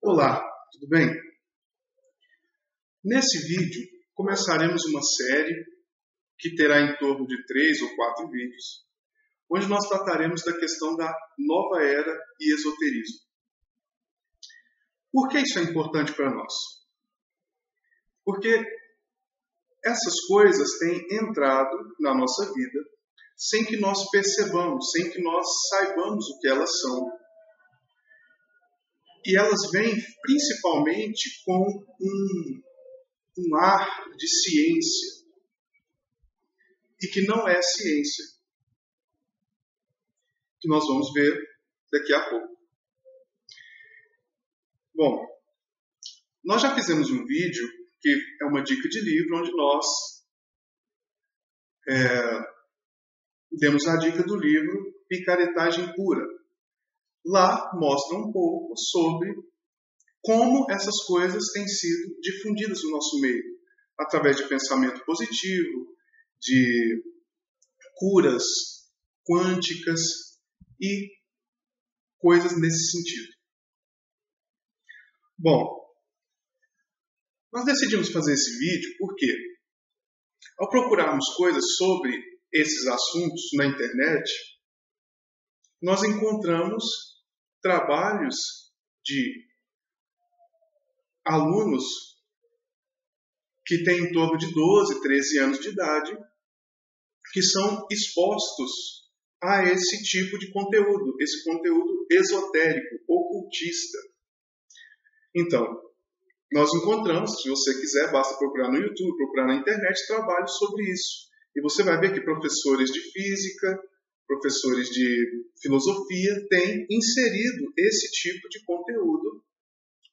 Olá, tudo bem? Nesse vídeo começaremos uma série que terá em torno de 3 ou 4 vídeos, onde nós trataremos da questão da nova era e esoterismo. Por que isso é importante para nós? Porque essas coisas têm entrado na nossa vida sem que nós percebamos, sem que nós saibamos o que elas são. E elas vêm principalmente com um ar de ciência, e que não é ciência, que nós vamos ver daqui a pouco. Bom, nós já fizemos um vídeo que é uma dica de livro, onde nós demos a dica do livro Picaretagem Pura. Lá mostra um pouco sobre como essas coisas têm sido difundidas no nosso meio, através de pensamento positivo, de curas quânticas e coisas nesse sentido. Bom, nós decidimos fazer esse vídeo porque, ao procurarmos coisas sobre esses assuntos na internet, nós encontramos trabalhos de alunos que têm em torno de 12, 13 anos de idade, que são expostos a esse tipo de conteúdo, esse conteúdo esotérico, ocultista. Então, nós encontramos, se você quiser, basta procurar no YouTube, procurar na internet, trabalhos sobre isso. E você vai ver que professores de física, professores de filosofia têm inserido esse tipo de conteúdo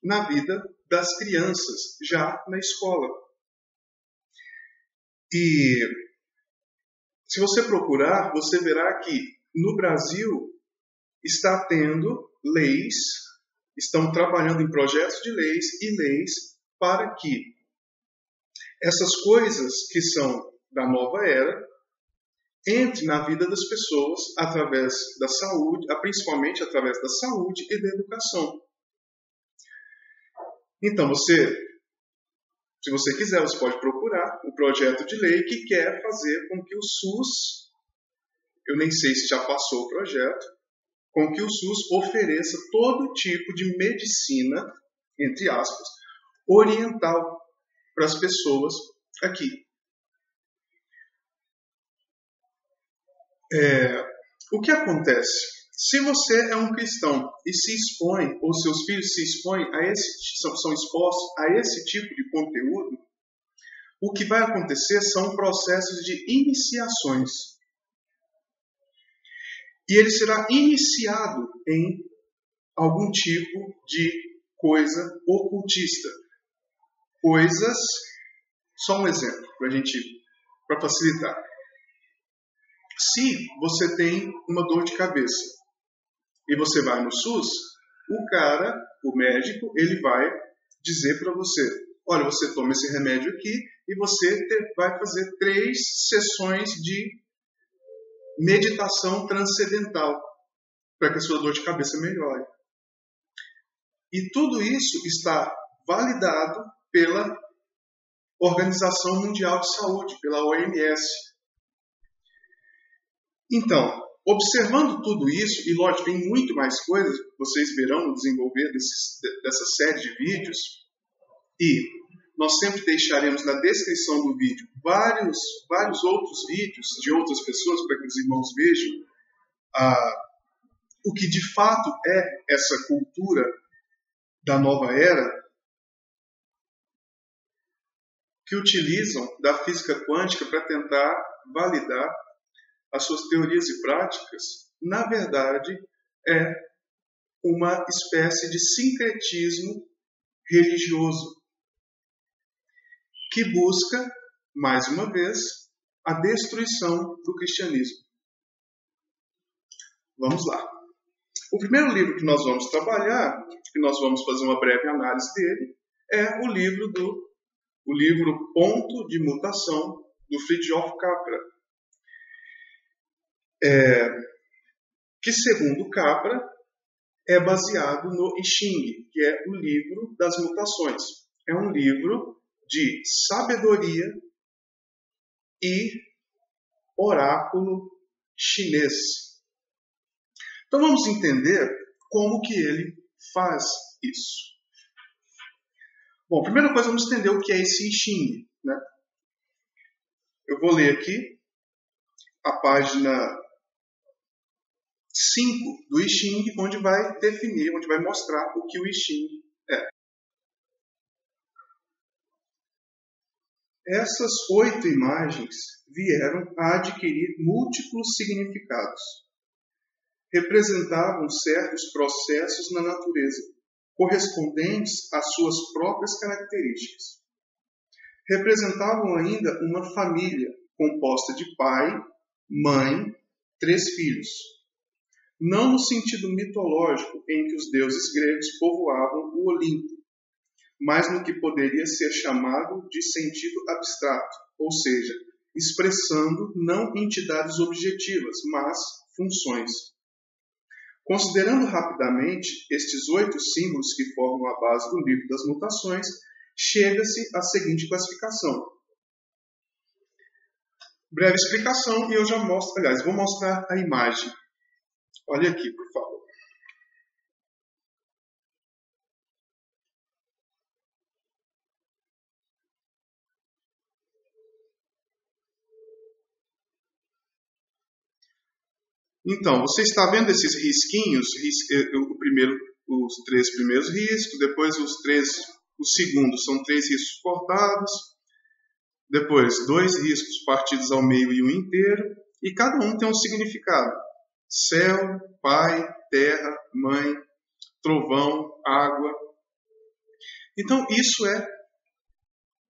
na vida das crianças, já na escola. E se você procurar, você verá que no Brasil está tendo leis, estão trabalhando em projetos de leis e leis para que essas coisas que são da nova era entrem na vida das pessoas através da saúde, principalmente através da saúde e da educação. Então, se você quiser, você pode procurar um projeto de lei que quer fazer com que o SUS, eu nem sei se já passou o projeto, com que o SUS ofereça todo tipo de medicina, entre aspas, oriental para as pessoas aqui. O que acontece? Se você é um cristão e se expõe, ou seus filhos se expõem são expostos a esse tipo de conteúdo, o que vai acontecer são processos de iniciações. E ele será iniciado em algum tipo de coisa ocultista. Coisas, só um exemplo, para facilitar. Se você tem uma dor de cabeça e você vai no SUS, o médico, ele vai dizer para você, olha, você toma esse remédio aqui e você vai fazer 3 sessões de meditação transcendental para que a sua dor de cabeça melhore. E tudo isso está validado pela Organização Mundial de Saúde, pela OMS. Então, observando tudo isso, e lógico, tem muito mais coisas, vocês verão no desenvolver dessa série de vídeos, e nós sempre deixaremos na descrição do vídeo vários outros vídeos de outras pessoas, para que os irmãos vejam o que de fato é essa cultura da nova era, que utilizam da física quântica para tentar validar as suas teorias e práticas. Na verdade, é uma espécie de sincretismo religioso que busca, mais uma vez, a destruição do cristianismo. Vamos lá. O primeiro livro que nós vamos trabalhar, que nós vamos fazer uma breve análise dele, é o livro Ponto de Mutação, do Fritjof Capra. Que, segundo Capra, é baseado no I Ching, que é o livro das mutações. É um livro de sabedoria e oráculo chinês. Então vamos entender como que ele faz isso. Bom, primeira coisa, vamos entender o que é esse I Ching, né? Eu vou ler aqui a página 5 do I Ching, onde vai definir, onde vai mostrar o que o I Ching é. Essas 8 imagens vieram a adquirir múltiplos significados. Representavam certos processos na natureza, correspondentes às suas próprias características. Representavam ainda uma família composta de pai, mãe, 3 filhos. Não no sentido mitológico em que os deuses gregos povoavam o Olimpo, mas no que poderia ser chamado de sentido abstrato, ou seja, expressando não entidades objetivas, mas funções. Considerando rapidamente estes 8 símbolos que formam a base do livro das mutações, chega-se à seguinte classificação. Breve explicação e eu já mostro, aliás, vou mostrar a imagem. Olha aqui, por favor. Então, você está vendo esses risquinhos? Os 3 primeiros riscos, depois os segundos são 3 riscos cortados, depois 2 riscos partidos ao meio e um inteiro, e cada um tem um significado. Céu, pai, terra, mãe, trovão, água. Então, isso é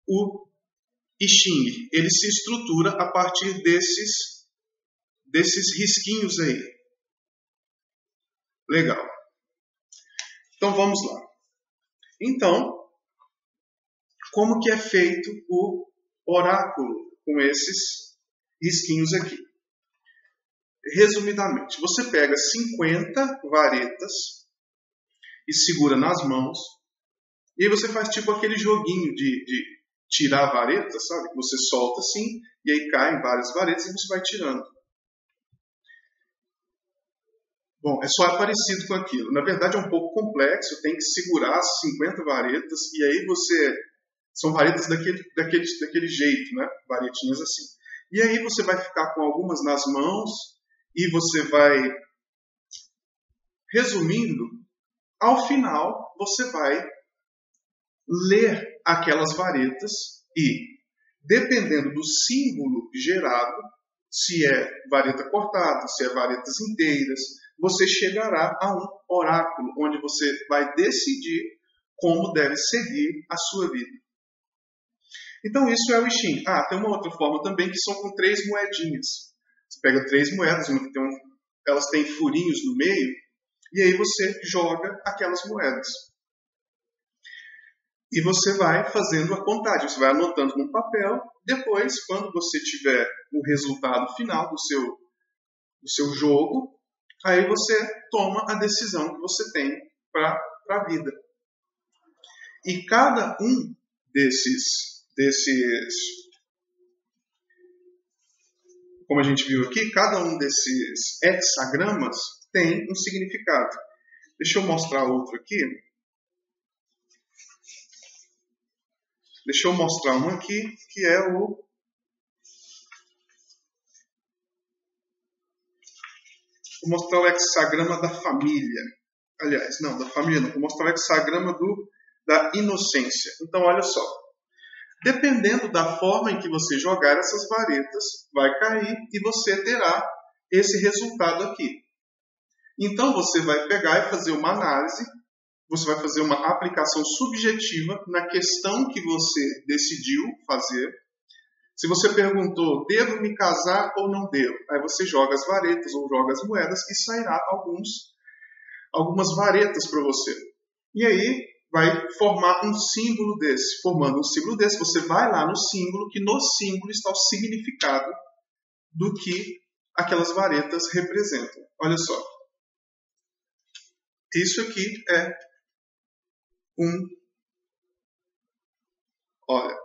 o I Ching. Ele se estrutura a partir desses risquinhos aí. Legal. Então, vamos lá. Então, como que é feito o oráculo com esses risquinhos aqui? Resumidamente, você pega 50 varetas e segura nas mãos, e aí você faz tipo aquele joguinho de tirar varetas, sabe? Você solta assim, e aí caem várias varetas e você vai tirando. Bom, é só parecido com aquilo. Na verdade é um pouco complexo, tem que segurar as 50 varetas, e aí são varetas daquele jeito, né? Varetinhas assim. E aí você vai ficar com algumas nas mãos, e você vai, resumindo, ao final você vai ler aquelas varetas e, dependendo do símbolo gerado, se é vareta cortada, se é varetas inteiras, você chegará a um oráculo, onde você vai decidir como deve seguir a sua vida. Então isso é o I Ching. Tem uma outra forma também, que são com 3 moedinhas. Você pega 3 moedas, elas têm furinhos no meio, e aí você joga aquelas moedas. E você vai fazendo a contagem, você vai anotando no papel. Depois, quando você tiver o resultado final do seu jogo, aí você toma a decisão que você tem para a vida. E cada um desses, como a gente viu aqui, cada um desses hexagramas tem um significado. Deixa eu mostrar outro aqui. Deixa eu mostrar um aqui, que é o... Vou mostrar o hexagrama da família. Aliás, não, da família não. Vou mostrar o hexagrama da inocência. Então, olha só. Dependendo da forma em que você jogar essas varetas, vai cair e você terá esse resultado aqui. Então, você vai pegar e fazer uma análise, você vai fazer uma aplicação subjetiva na questão que você decidiu fazer. Se você perguntou, devo me casar ou não devo? Aí você joga as varetas ou joga as moedas e sairá algumas varetas para você. E aí vai formar um símbolo desse. Formando um símbolo desse, você vai lá no símbolo, que no símbolo está o significado do que aquelas varetas representam. Olha só. Isso aqui é olha.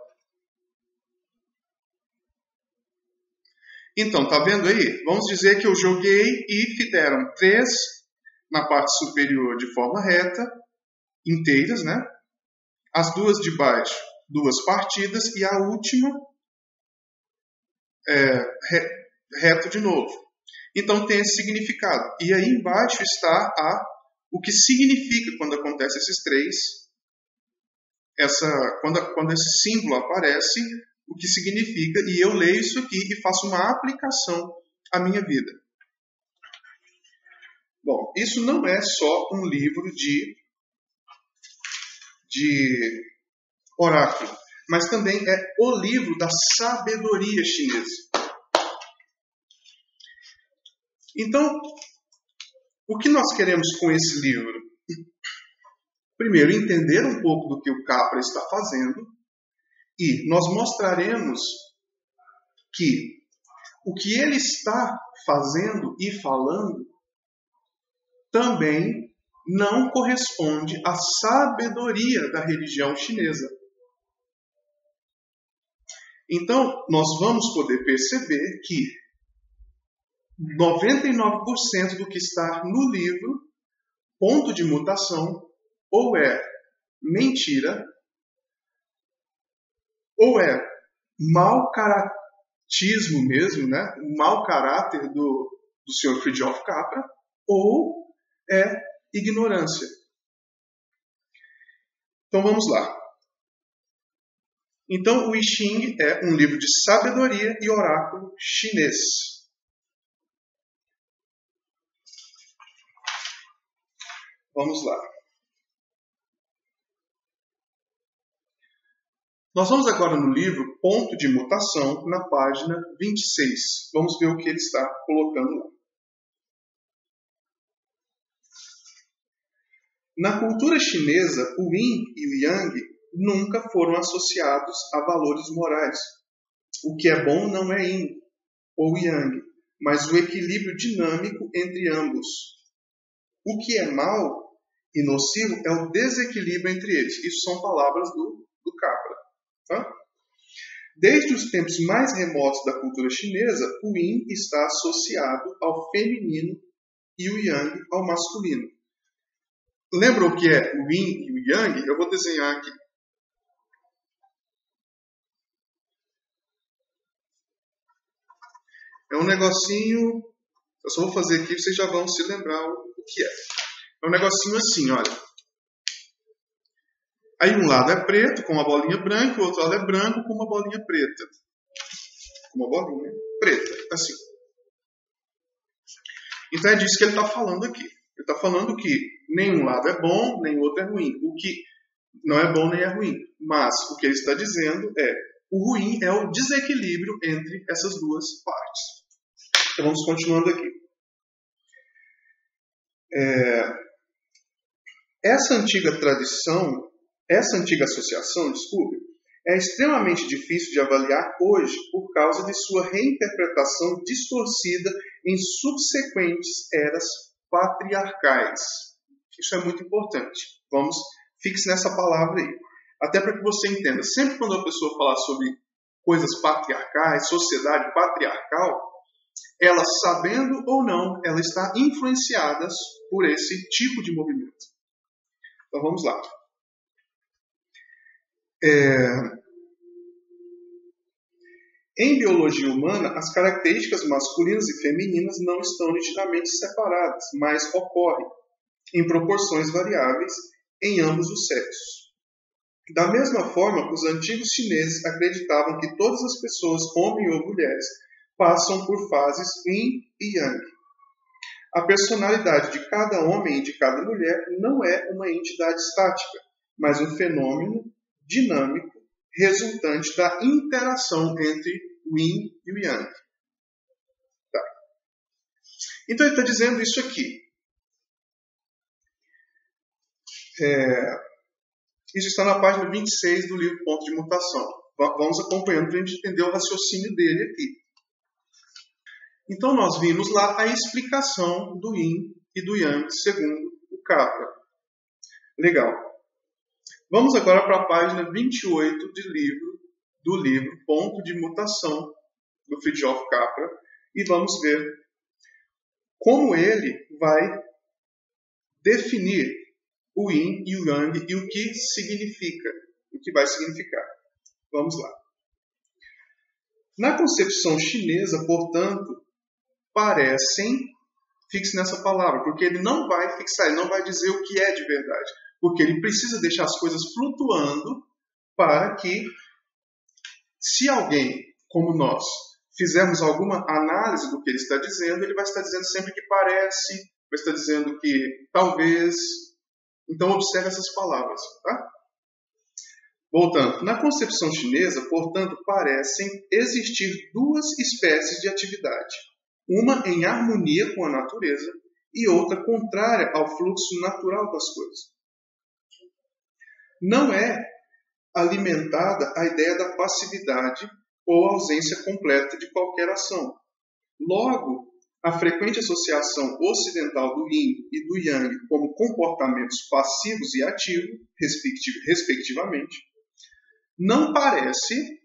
Então, tá vendo aí? Vamos dizer que eu joguei e deram 3 na parte superior de forma reta, inteiras, né? As 2 de baixo, 2 partidas, e a última reto de novo. Então tem esse significado. E aí embaixo está o que significa quando acontece esses 3. Quando esse símbolo aparece, o que significa, e eu leio isso aqui e faço uma aplicação à minha vida. Bom, isso não é só um livro de oráculo, mas também é o livro da sabedoria chinesa. Então, o que nós queremos com esse livro? Primeiro, entender um pouco do que o Capra está fazendo, e nós mostraremos que o que ele está fazendo e falando também não corresponde à sabedoria da religião chinesa. Então, nós vamos poder perceber que 99% do que está no livro, ponto de mutação, ou é mentira, ou é mau caratismo mesmo, né? O mau caráter do Sr. Fridtjof Capra, ou é ignorância. Então vamos lá. Então o I Ching é um livro de sabedoria e oráculo chinês. Vamos lá. Nós vamos agora no livro Ponto de Mutação, na página 26. Vamos ver o que ele está colocando lá. Na cultura chinesa, o Yin e o Yang nunca foram associados a valores morais. O que é bom não é Yin ou Yang, mas o equilíbrio dinâmico entre ambos. O que é mal e nocivo é o desequilíbrio entre eles. Isso são palavras do Capra. Tá? Desde os tempos mais remotos da cultura chinesa, o Yin está associado ao feminino e o Yang ao masculino. Lembram o que é o Yin e o Yang? Eu vou desenhar aqui. É um negocinho... Eu só vou fazer aqui, vocês já vão se lembrar o que é. É um negocinho assim, olha. Aí um lado é preto, com uma bolinha branca, o outro lado é branco, com uma bolinha preta. Com uma bolinha preta, assim. Então é disso que ele está falando aqui. Ele está falando que nenhum lado é bom, nem o outro é ruim. O que não é bom nem é ruim. Mas o que ele está dizendo é o ruim é o desequilíbrio entre essas duas partes. Então vamos continuando aqui. Essa antiga associação, é extremamente difícil de avaliar hoje por causa de sua reinterpretação distorcida em subsequentes eras patriarcais. Isso é muito importante. Fixe nessa palavra aí. Até para que você entenda. Sempre quando a pessoa falar sobre coisas patriarcais, sociedade patriarcal, ela, sabendo ou não, ela está influenciada por esse tipo de movimento. Então vamos lá. Em biologia humana, as características masculinas e femininas não estão nitidamente separadas, mas ocorrem em proporções variáveis em ambos os sexos. Da mesma forma, os antigos chineses acreditavam que todas as pessoas, homens ou mulheres, passam por fases Yin e Yang. A personalidade de cada homem e de cada mulher não é uma entidade estática, mas um fenômeno dinâmico resultante da interação entre o Yin e o Yang. Tá. Então ele está dizendo isso aqui. Isso está na página 26 do livro Ponto de Mutação. Vamos acompanhando para a gente entender o raciocínio dele aqui. Então nós vimos lá a explicação do Yin e do Yang segundo o Capra. Legal. Vamos agora para a página 28 do livro Ponto de Mutação, do Fritjof Capra, e vamos ver como ele vai definir o Yin e o Yang e o que significa, o que vai significar. Vamos lá. Na concepção chinesa, portanto, parecem, fixe nessa palavra, porque ele não vai fixar, ele não vai dizer o que é de verdade, porque ele precisa deixar as coisas flutuando para que, se alguém como nós fizermos alguma análise do que ele está dizendo, ele vai estar dizendo sempre que parece, vai estar dizendo que talvez. Então, observe essas palavras, tá? Voltando, na concepção chinesa, portanto, parecem existir duas espécies de atividade. Uma em harmonia com a natureza e outra contrária ao fluxo natural das coisas. Não é alimentada a ideia da passividade ou ausência completa de qualquer ação. Logo, a frequente associação ocidental do Yin e do Yang como comportamentos passivos e ativos, respectivamente, não parece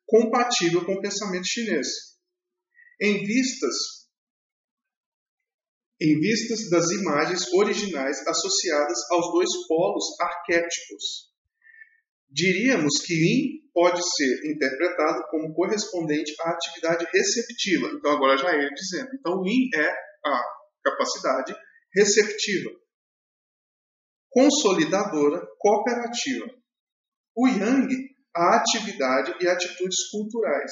compatível com o pensamento chinês. Em vistas das imagens originais associadas aos dois polos arquétipos. Diríamos que Yin pode ser interpretado como correspondente à atividade receptiva. Então, agora já ele dizendo. Então, o Yin é a capacidade receptiva, consolidadora, cooperativa. O Yang, a atividade e atitudes culturais.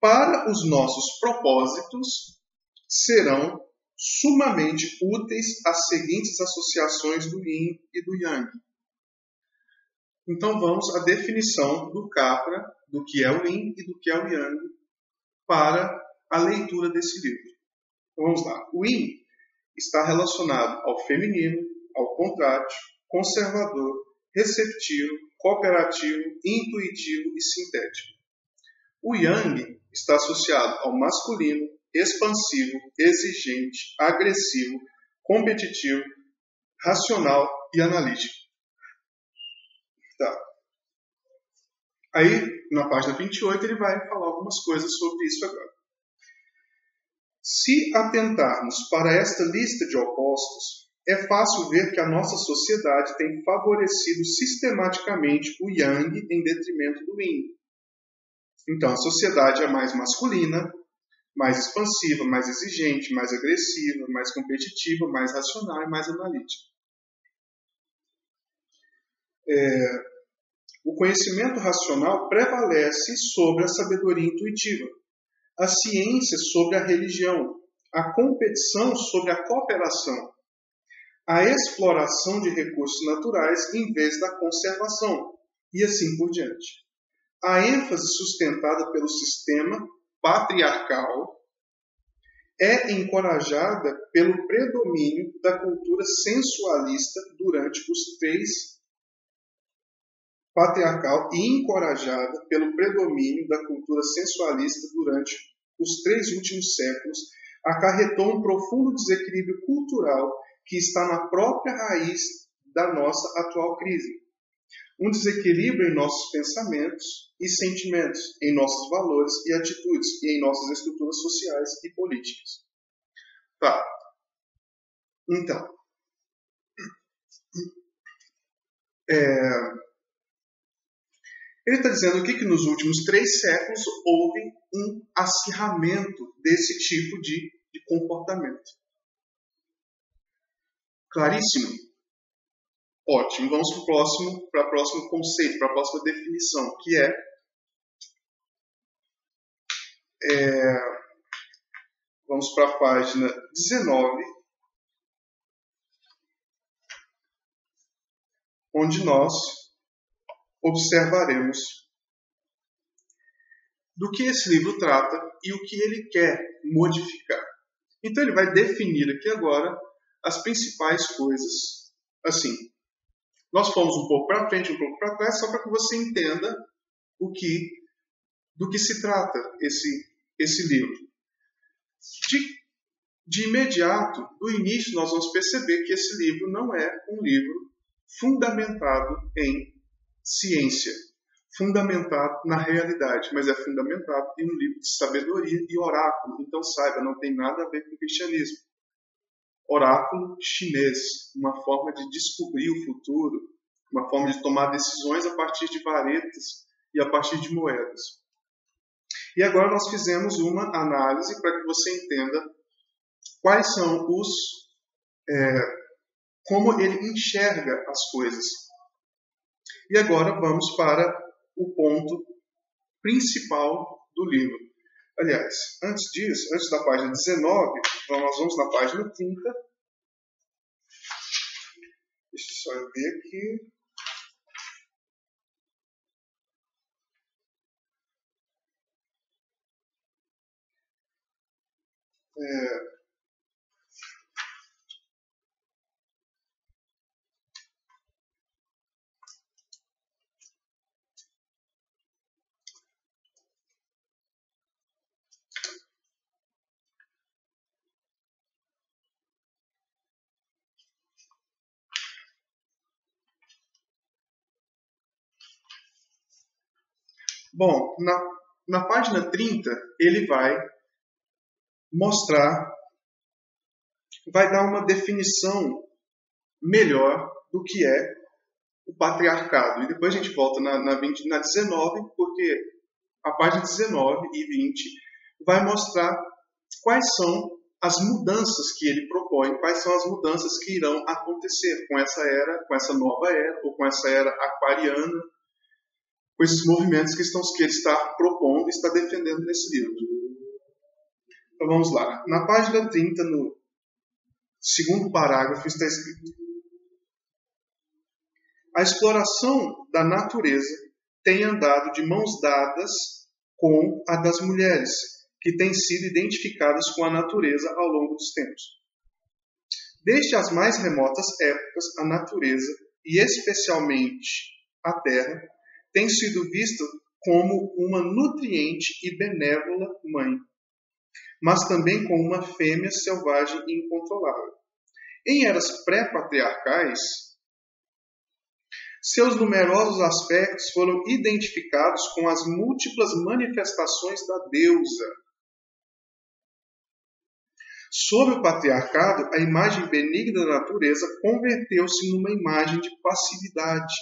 Para os nossos propósitos, serão sumamente úteis as seguintes associações do Yin e do Yang. Então vamos à definição do Capra, do que é o Yin e do que é o Yang, para a leitura desse livro. Então vamos lá. O Yin está relacionado ao feminino, ao contrário, conservador, receptivo, cooperativo, intuitivo e sintético. O Yang está associado ao masculino, expansivo, exigente, agressivo, competitivo, racional e analítico. Tá. Aí, na página 28, ele vai falar algumas coisas sobre isso agora. Se atentarmos para esta lista de opostos, é fácil ver que a nossa sociedade tem favorecido sistematicamente o Yang em detrimento do Yin. Então, a sociedade é mais masculina, mais expansiva, mais exigente, mais agressiva, mais competitiva, mais racional e mais analítica. O conhecimento racional prevalece sobre a sabedoria intuitiva, a ciência sobre a religião, a competição sobre a cooperação, a exploração de recursos naturais em vez da conservação, e assim por diante. A ênfase sustentada pelo sistema patriarcal é encorajada pelo predomínio da cultura sensualista durante os três patriarcal e encorajada pelo predomínio da cultura sensualista durante os 3 últimos séculos, acarretou um profundo desequilíbrio cultural que está na própria raiz da nossa atual crise. Um desequilíbrio em nossos pensamentos e sentimentos, em nossos valores e atitudes e em nossas estruturas sociais e políticas. Tá. Então, ele está dizendo aqui que nos últimos 3 séculos houve um acirramento desse tipo de comportamento. Claríssimo? Ótimo. Vamos para o próximo conceito, para a próxima definição, que vamos para a página 19, onde nós observaremos do que esse livro trata e o que ele quer modificar. Então ele vai definir aqui agora as principais coisas. Assim, nós fomos um pouco para frente, um pouco para trás, só para que você entenda do que se trata esse livro. de imediato, do início, nós vamos perceber que esse livro não é um livro fundamentado em ciência, fundamentado na realidade, mas é fundamentado em um livro de sabedoria e oráculo. Então saiba, não tem nada a ver com o cristianismo. Oráculo chinês, uma forma de descobrir o futuro, uma forma de tomar decisões a partir de varetas e a partir de moedas. E agora nós fizemos uma análise para que você entenda quais são como ele enxerga as coisas. E agora vamos para o ponto principal do livro. Aliás, antes disso, antes da página 19, nós vamos na página 30. Deixa eu só ver aqui. Bom, na página 30, ele vai mostrar, vai dar uma definição melhor do que é o patriarcado. E depois a gente volta na 19, porque a página 19 e 20 vai mostrar quais são as mudanças que ele propõe, quais são as mudanças que irão acontecer com essa era, com essa nova era, ou com essa era aquariana, com esses movimentos que ele está propondo e está defendendo nesse livro. Então vamos lá. Na página 30, no segundo parágrafo, está escrito: a exploração da natureza tem andado de mãos dadas com a das mulheres, que têm sido identificadas com a natureza ao longo dos tempos. Desde as mais remotas épocas, a natureza, e especialmente a terra, tem sido vista como uma nutriente e benévola mãe, mas também como uma fêmea selvagem e incontrolável. Em eras pré-patriarcais, seus numerosos aspectos foram identificados com as múltiplas manifestações da deusa. Sob o patriarcado, a imagem benigna da natureza converteu-se numa imagem de passividade,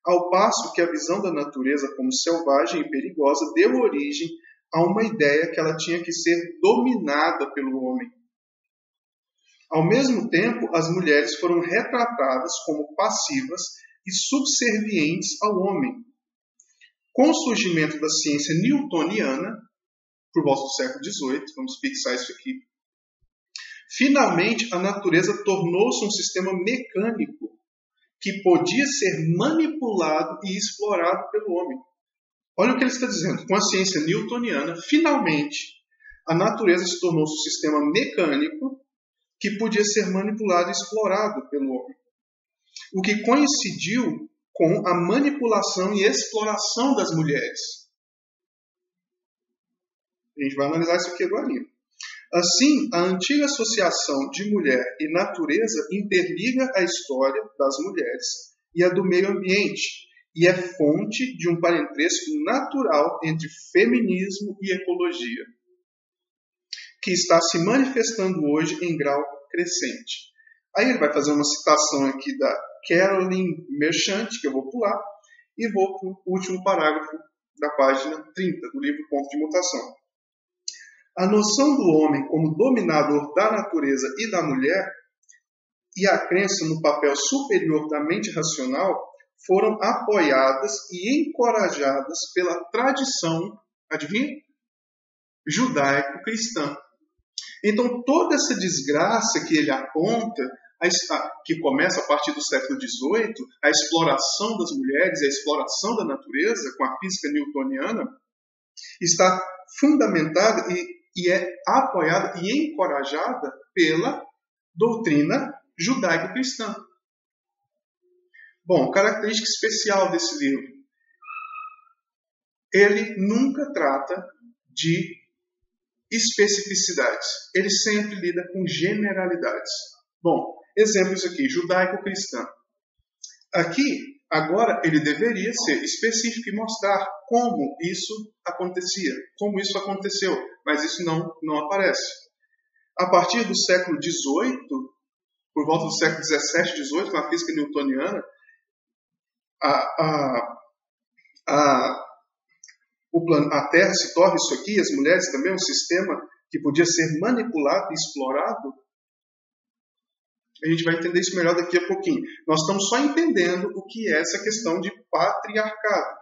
ao passo que a visão da natureza como selvagem e perigosa deu origem a uma ideia que ela tinha que ser dominada pelo homem. Ao mesmo tempo, as mulheres foram retratadas como passivas e subservientes ao homem. Com o surgimento da ciência newtoniana, por volta do século XVIII, vamos fixar isso aqui, finalmente a natureza tornou-se um sistema mecânico que podia ser manipulado e explorado pelo homem. Olha o que ele está dizendo. Com a ciência newtoniana, finalmente, a natureza se tornou um sistema mecânico que podia ser manipulado e explorado pelo homem. O que coincidiu com a manipulação e exploração das mulheres. A gente vai analisar isso aqui agora. Assim, a antiga associação de mulher e natureza interliga a história das mulheres e a do meio ambiente, e é fonte de um parentesco natural entre feminismo e ecologia, que está se manifestando hoje em grau crescente. Aí ele vai fazer uma citação aqui da Caroline Merchant, que eu vou pular, e vou para o último parágrafo da página 30 do livro Ponto de Mutação. A noção do homem como dominador da natureza e da mulher e a crença no papel superior da mente racional foram apoiadas e encorajadas pela tradição, adivinha? Judaico-cristã. Então, toda essa desgraça que ele aponta, que começa a partir do século XVIII, a exploração das mulheres, a exploração da natureza com a física newtoniana, está fundamentada e é apoiada e encorajada pela doutrina judaico-cristã. Bom, característica especial desse livro. Ele nunca trata de especificidades. Ele sempre lida com generalidades. Bom, exemplos aqui, judaico-cristã. Aqui, agora, ele deveria ser específico e mostrar como isso acontecia, como isso aconteceu, mas isso não aparece. A partir do século XVIII, por volta do século XVII, XVIII, na física newtoniana, a Terra se torna isso aqui, as mulheres também, um sistema que podia ser manipulado e explorado. A gente vai entender isso melhor daqui a pouquinho. Nós estamos só entendendo o que é essa questão de patriarcado.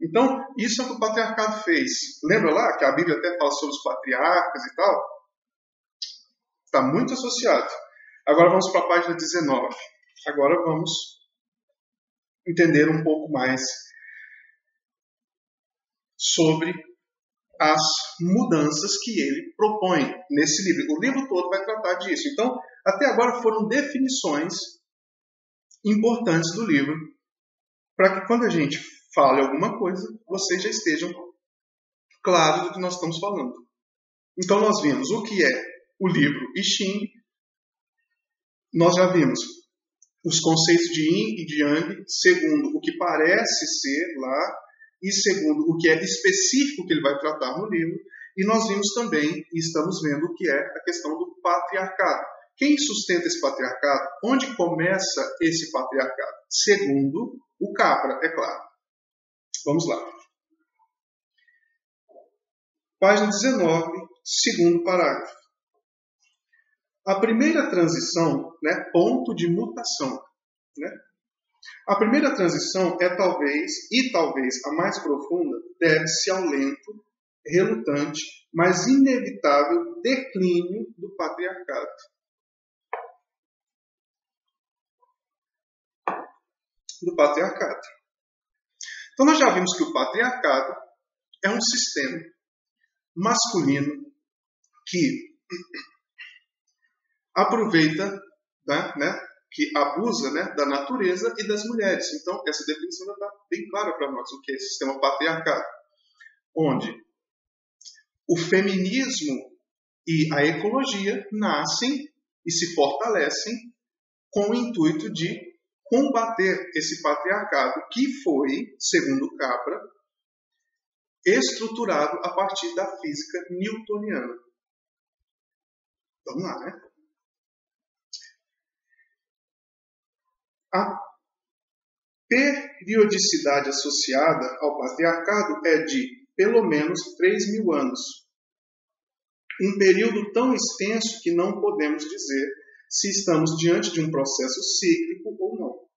Então, isso é o que o patriarcado fez. Lembra lá que a Bíblia até fala sobre os patriarcas e tal? Está muito associado. Agora vamos para a página 19. Agora vamos entender um pouco mais sobre as mudanças que ele propõe nesse livro. O livro todo vai tratar disso. Então, até agora foram definições importantes do livro, para que quando a gente fale alguma coisa, vocês já estejam claros do que nós estamos falando. Então, nós vimos o que é o livro I Ching, nós já vimos os conceitos de Yin e de Yang, segundo o que parece ser lá, e segundo o que é específico que ele vai tratar no livro, e nós vimos também, e estamos vendo o que é a questão do patriarcado. Quem sustenta esse patriarcado? Onde começa esse patriarcado? Segundo o Capra, é claro. Vamos lá. Página 19, segundo parágrafo. A primeira transição, ponto de mutação, a primeira transição é talvez a mais profunda, deve-se ao lento, relutante, mas inevitável declínio do patriarcado. Então nós já vimos que o patriarcado é um sistema masculino que aproveita, que abusa da natureza e das mulheres. Então, essa definição está bem clara para nós, o que é esse sistema patriarcado, onde o feminismo e a ecologia nascem e se fortalecem com o intuito de combater esse patriarcado que foi, segundo Capra, estruturado a partir da física newtoniana. Vamos lá, A periodicidade associada ao patriarcado é de pelo menos 3.000 anos. Um período tão extenso que não podemos dizer se estamos diante de um processo cíclico ou não,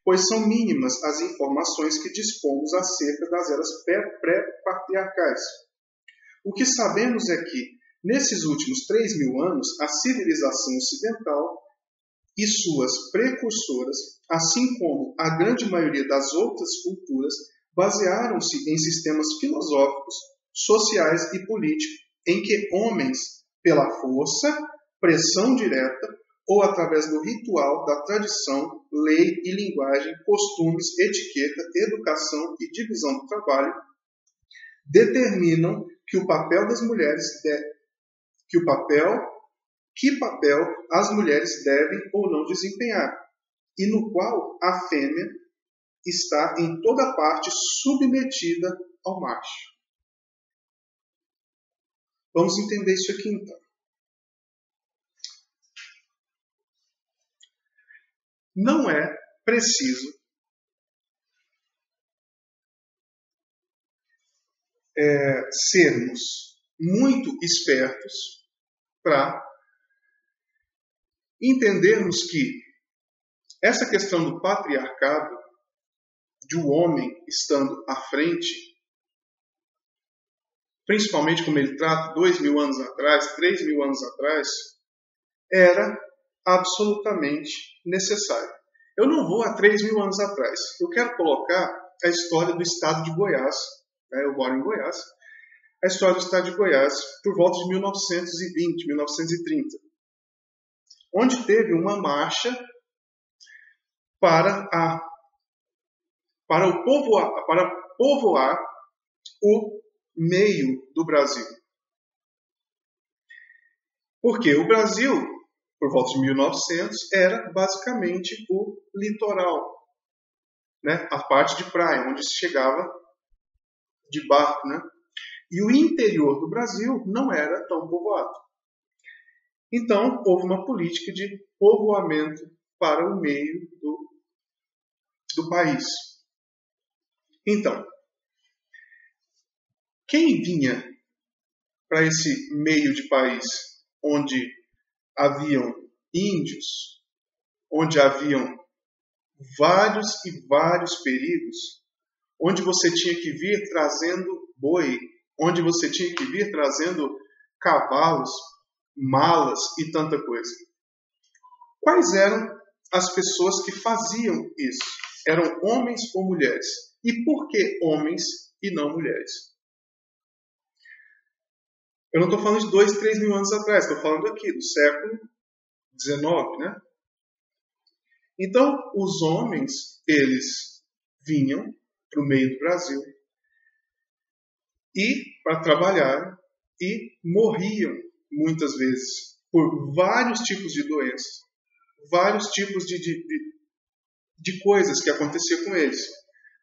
pois são mínimas as informações que dispomos acerca das eras pré-patriarcais. O que sabemos é que, nesses últimos 3.000 anos, a civilização ocidental e suas precursoras, assim como a grande maioria das outras culturas, basearam-se em sistemas filosóficos, sociais e políticos, em que homens, pela força, pressão direta ou através do ritual da tradição, lei e linguagem, costumes, etiqueta, educação e divisão do trabalho, determinam que papel as mulheres devem ou não desempenhar, e no qual a fêmea está em toda parte submetida ao macho. Vamos entender isso aqui então. Não é preciso sermos muito espertos para entendermos que essa questão do patriarcado, de o homem estando à frente, principalmente como ele trata 2.000 anos atrás, 3.000 anos atrás, era absolutamente necessário. Eu não vou a 3.000 anos atrás. Eu quero colocar a história do estado de Goiás. Eu moro em Goiás. A história do estado de Goiás por volta de 1920, 1930. Onde teve uma marcha para povoar o meio do Brasil. Porque o Brasil, por volta de 1900, era basicamente o litoral, né? A parte de praia, onde se chegava de barco, né? E o interior do Brasil não era tão povoado. Então, houve uma política de povoamento para o meio do país. Então, quem vinha para esse meio de país onde haviam índios, onde haviam vários e vários perigos, onde você tinha que vir trazendo boi, onde você tinha que vir trazendo cavalos, malas e tanta coisa. Quais eram as pessoas que faziam isso? Eram homens ou mulheres? E por que homens e não mulheres? Eu não estou falando de 2, 3 mil anos atrás, estou falando aqui do século XIX, né? Então, os homens, eles vinham para o meio do Brasil e para trabalhar e morriam muitas vezes por vários tipos de doenças, vários tipos de coisas que aconteciam com eles.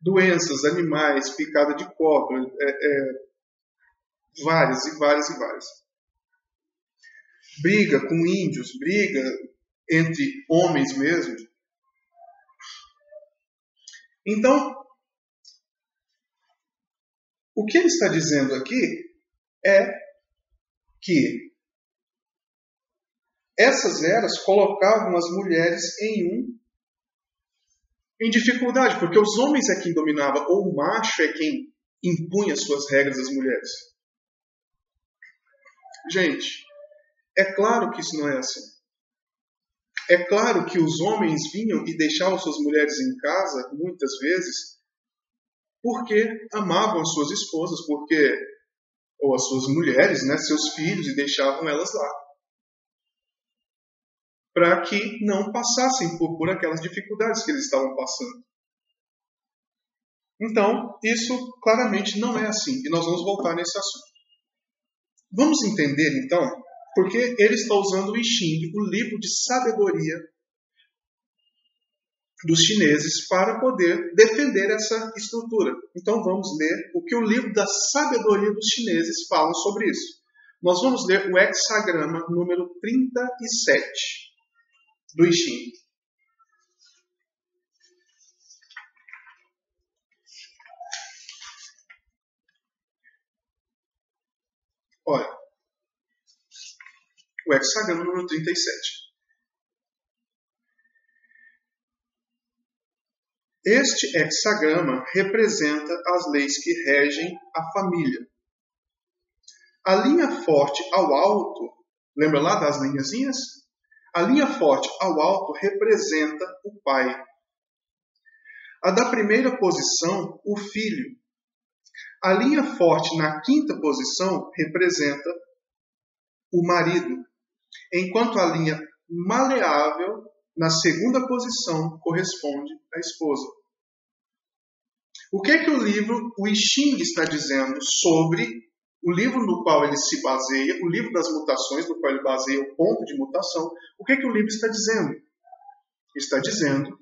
Doenças, animais, picada de cobra, várias e várias e várias. Briga com índios, briga entre homens mesmo. Então, o que ele está dizendo aqui é que essas eras colocavam as mulheres em dificuldade, porque os homens é quem dominava, ou o macho é quem impunha suas regras às mulheres. Gente, é claro que isso não é assim. É claro que os homens vinham e deixavam suas mulheres em casa, muitas vezes, porque amavam as suas esposas, ou as suas mulheres, né, seus filhos, e deixavam elas lá. Para que não passassem por aquelas dificuldades que eles estavam passando. Então, isso claramente não é assim. E nós vamos voltar nesse assunto. Vamos entender, então, porque ele está usando o I Ching, o livro de sabedoria dos chineses, para poder defender essa estrutura. Então vamos ler o que o livro da sabedoria dos chineses fala sobre isso. Nós vamos ler o hexagrama número 37 do I Ching. Olha, o hexagrama número 37. Este hexagrama representa as leis que regem a família. A linha forte ao alto, lembra lá das linhazinhas? A linha forte ao alto representa o pai. A da primeira posição, o filho. A linha forte na quinta posição representa o marido, enquanto a linha maleável na segunda posição corresponde à esposa. O que é que o livro, o I Ching, está dizendo sobre o livro no qual ele se baseia, o livro das mutações, no qual ele baseia o ponto de mutação? O que é que o livro está dizendo? Está dizendo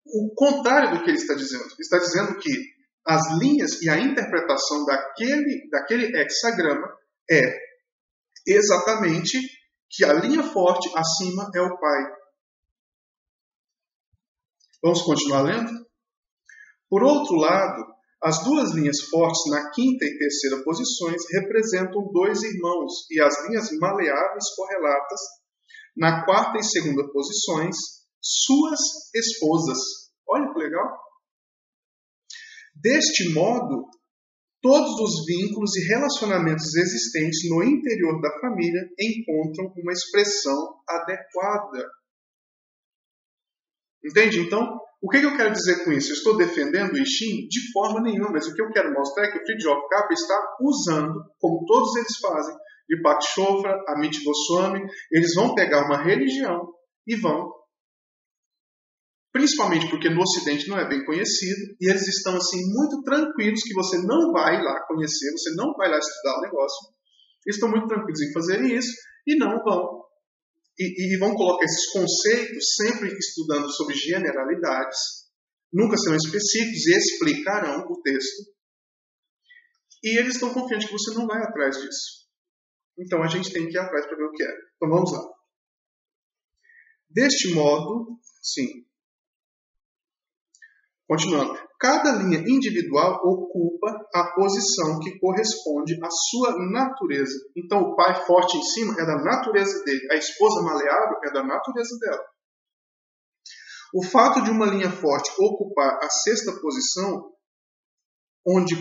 o contrário do que ele está dizendo. Está dizendo que as linhas e a interpretação daquele hexagrama é exatamente que a linha forte acima é o pai. Vamos continuar lendo? Por outro lado, as duas linhas fortes na quinta e terceira posições representam dois irmãos e as linhas maleáveis correlatas na quarta e segunda posições, suas esposas. Olha que legal! Deste modo, todos os vínculos e relacionamentos existentes no interior da família encontram uma expressão adequada. Entende? Então, o que eu quero dizer com isso? Eu estou defendendo o I Ching? De forma nenhuma, mas o que eu quero mostrar é que o Fridtjof Capra está usando, como todos eles fazem, Deepak Chopra, Amit Goswami, eles vão pegar uma religião e vão, principalmente porque no Ocidente não é bem conhecido, e eles estão assim muito tranquilos que você não vai lá conhecer, você não vai lá estudar o negócio, Eles estão muito tranquilos em fazerem isso e não vão. E vão colocar esses conceitos sempre estudando sobre generalidades, nunca serão específicos e explicarão o texto. E eles estão confiantes que você não vai atrás disso. Então a gente tem que ir atrás para ver o que é. Então vamos lá. Deste modo, sim. Continuando. Cada linha individual ocupa a posição que corresponde à sua natureza. Então o pai forte em cima é da natureza dele. A esposa maleável é da natureza dela. O fato de uma linha forte ocupar a sexta posição, onde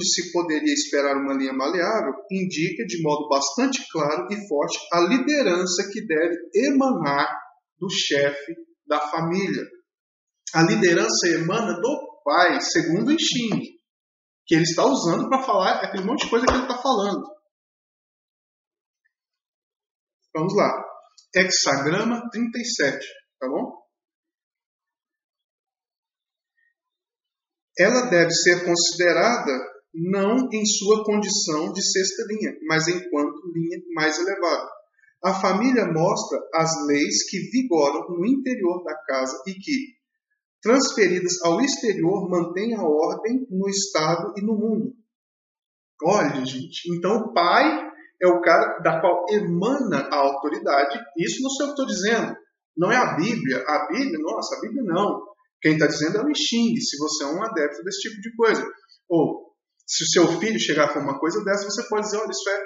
se poderia esperar uma linha maleável, indica de modo bastante claro e forte a liderança que deve emanar do chefe da família. A liderança emana do pai, segundo o Xing, que ele está usando para falar aquele monte de coisa que ele está falando. Vamos lá. Hexagrama 37, tá bom? Ela deve ser considerada não em sua condição de sexta linha, mas enquanto linha mais elevada. A família mostra as leis que vigoram no interior da casa e que, transferidas ao exterior, mantêm a ordem no Estado e no mundo. Olha, gente, então o pai é o cara da qual emana a autoridade. Isso não sei o que estou dizendo. Não é a Bíblia. A Bíblia, nossa, a Bíblia não. Quem está dizendo é o Xing, se você é um adepto desse tipo de coisa. Ou, se o seu filho chegar com uma coisa dessa, você pode dizer, olha, isso é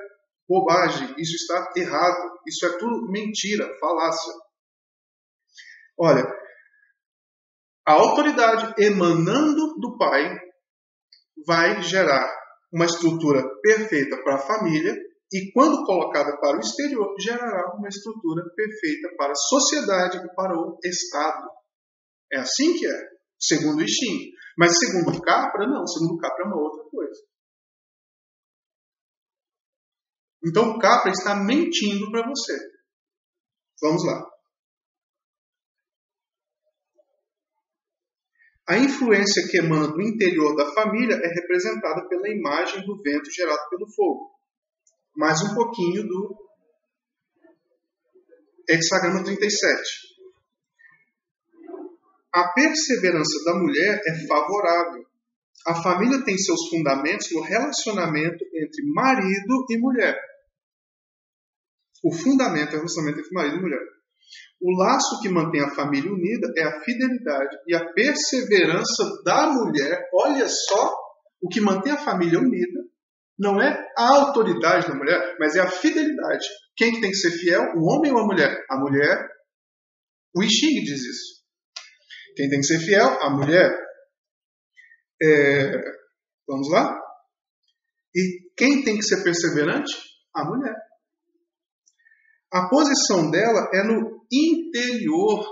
bobagem, isso está errado, isso é tudo mentira, falácia. Olha, a autoridade emanando do pai vai gerar uma estrutura perfeita para a família e, quando colocada para o exterior, gerará uma estrutura perfeita para a sociedade e para o Estado. É assim que é, segundo o Xing. Mas segundo o Capra, não. Segundo o Capra é uma outra coisa. Então o Capra está mentindo para você. Vamos lá. A influência que emana do interior da família é representada pela imagem do vento gerado pelo fogo. Mais um pouquinho do hexagrama 37. A perseverança da mulher é favorável. A família tem seus fundamentos no relacionamento entre marido e mulher. O fundamento é o relacionamento entre marido e mulher. O laço que mantém a família unida é a fidelidade e a perseverança da mulher. Olha só, o que mantém a família unida não é a autoridade da mulher, mas é a fidelidade. Quem que tem que ser fiel? O homem ou a mulher? A mulher. O Xing diz isso. Quem tem que ser fiel? A mulher. Vamos lá? E quem tem que ser perseverante? A mulher. A posição dela é no interior.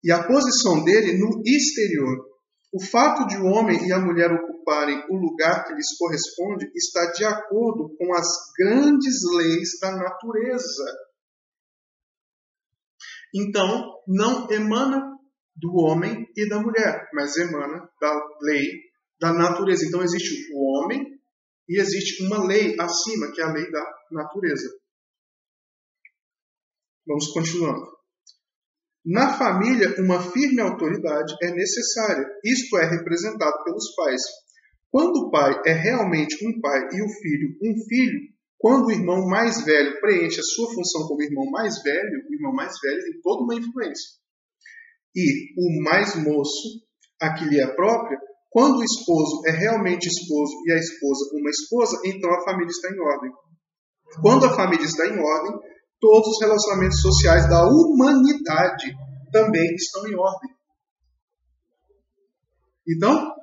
E a posição dele no exterior. O fato de o homem e a mulher ocuparem o lugar que lhes corresponde está de acordo com as grandes leis da natureza. Então, não emana do homem e da mulher, mas emana da lei da natureza. Então, existe o homem e existe uma lei acima, que é a lei da natureza. Vamos continuando. Na família, uma firme autoridade é necessária. Isto é representado pelos pais. Quando o pai é realmente um pai e o filho um filho, quando o irmão mais velho preenche a sua função como irmão mais velho, o irmão mais velho tem toda uma influência. E o mais moço, a que lhe é própria, quando o esposo é realmente esposo e a esposa uma esposa, então a família está em ordem. Quando a família está em ordem, todos os relacionamentos sociais da humanidade também estão em ordem. Então,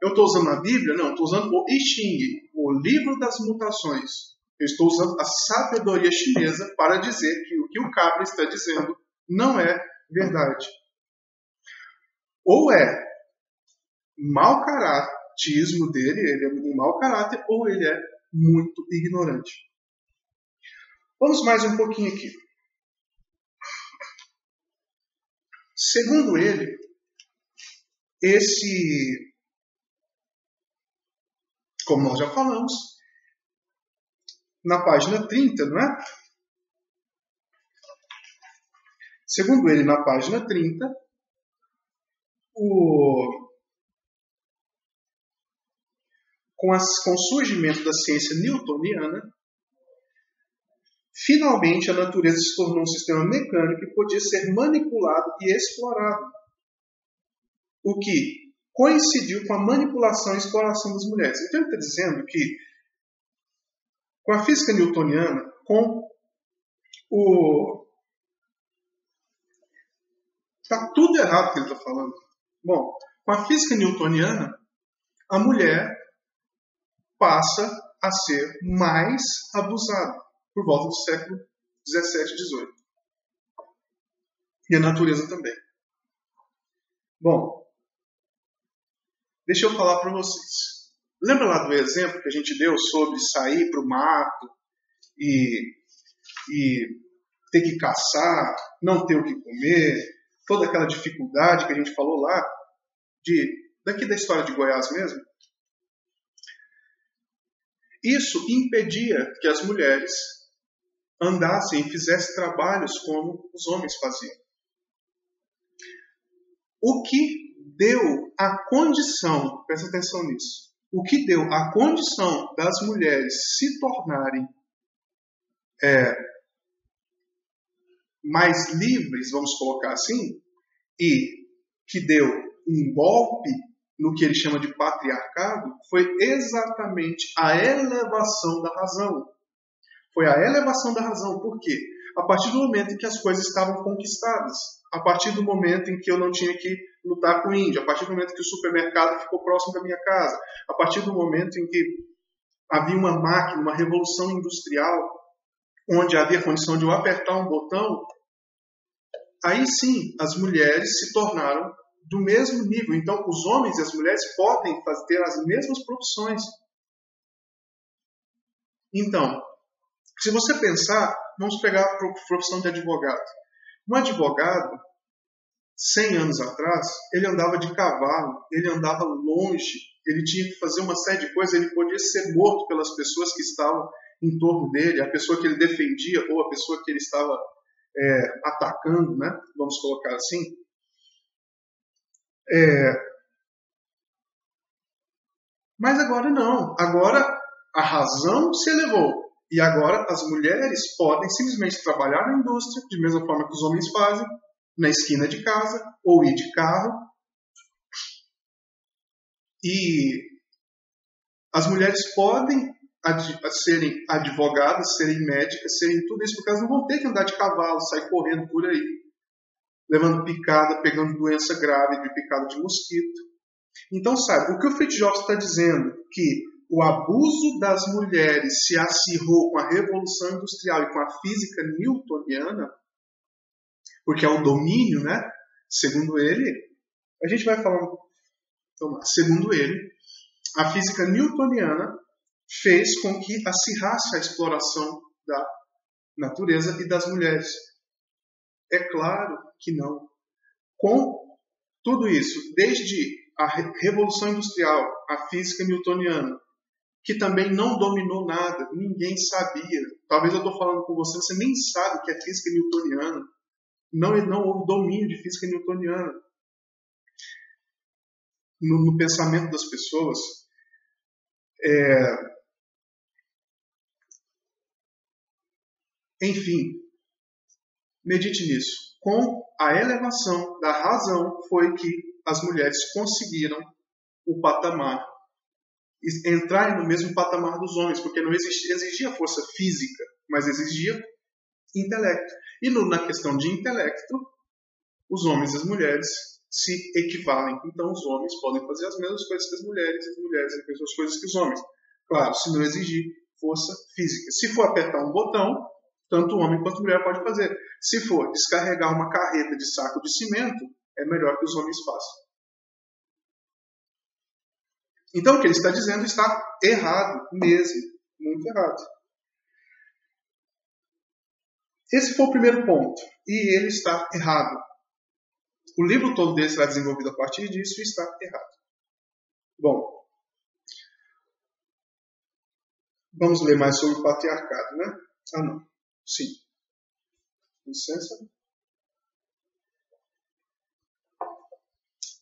eu estou usando a Bíblia? Não, estou usando o I Ching, o livro das mutações. Eu estou usando a sabedoria chinesa para dizer que o que o Capra está dizendo não é verdade. Ou é mau caratismo dele, ele é um mau caráter, ou ele é muito ignorante. Vamos mais um pouquinho aqui. Segundo ele, como nós já falamos, na página 30, não é? Segundo ele, na página 30, com o surgimento da ciência newtoniana, finalmente a natureza se tornou um sistema mecânico que podia ser manipulado e explorado, o que coincidiu com a manipulação e exploração das mulheres. Então ele está dizendo que com a física newtoniana, Está tudo errado o que ele está falando. Bom, com a física newtoniana, a mulher passa a ser mais abusada por volta do século 17, 18. E a natureza também. Bom, deixa eu falar para vocês. Lembra lá do exemplo que a gente deu sobre sair para o mato e ter que caçar, não ter o que comer, toda aquela dificuldade que a gente falou lá, daqui da história de Goiás mesmo? Isso impedia que as mulheres andassem e fizessem trabalhos como os homens faziam. O que deu a condição, presta atenção nisso, o que deu a condição das mulheres se tornarem mais livres, vamos colocar assim, e que deu um golpe no que ele chama de patriarcado, foi exatamente a elevação da razão. Foi a elevação da razão. Por quê? A partir do momento em que as coisas estavam conquistadas, a partir do momento em que eu não tinha que lutar com o índio, a partir do momento que o supermercado ficou próximo da minha casa, a partir do momento em que havia uma máquina, uma revolução industrial, onde havia condição de eu apertar um botão, aí sim as mulheres se tornaram do mesmo nível. Então, os homens e as mulheres podem ter as mesmas profissões. Então, se você pensar, vamos pegar a profissão de advogado. Um advogado, 100 anos atrás, ele andava de cavalo, ele andava longe, ele tinha que fazer uma série de coisas, ele podia ser morto pelas pessoas que estavam em torno dele, a pessoa que ele defendia ou a pessoa que ele estava atacando, né? Vamos colocar assim. Mas agora não. Agora a razão se elevou. E agora as mulheres podem simplesmente trabalhar na indústria, de mesma forma que os homens fazem, na esquina de casa, ou ir de carro. E as mulheres podem serem advogadas, serem médicas, serem tudo isso, porque elas não vão ter que andar de cavalo, sair correndo por aí, levando picada, pegando doença grave de picada de mosquito. Então, sabe, o que o Fritjof está dizendo, que o abuso das mulheres se acirrou com a Revolução Industrial e com a física newtoniana, porque é o domínio, né? Segundo ele, a gente vai falar, então, segundo ele, a física newtoniana fez com que acirrasse a exploração da natureza e das mulheres. É claro que não. Com tudo isso, desde a Revolução Industrial, a física newtoniana, que também não dominou nada, ninguém sabia. Talvez eu estou falando com você, você nem sabe o que é física newtoniana. Não houve domínio de física newtoniana no pensamento das pessoas. Enfim, medite nisso. Com a elevação da razão foi que as mulheres conseguiram o patamar, entrar no mesmo patamar dos homens, porque não exigia força física, mas exigia intelecto. E na questão de intelecto, os homens e as mulheres se equivalem. Então os homens podem fazer as mesmas coisas que as mulheres, e as mulheres as mesmas coisas que os homens. Claro, se não exigir força física. Se for apertar um botão, tanto o homem quanto a mulher pode fazer. Se for descarregar uma carreta de saco de cimento, é melhor que os homens façam. Então o que ele está dizendo está errado mesmo. Muito errado. Esse foi o primeiro ponto. E ele está errado. O livro todo dele será desenvolvido a partir disso e está errado. Bom, Vamos ler mais sobre o patriarcado, né? Ah, não. Sim. Licença.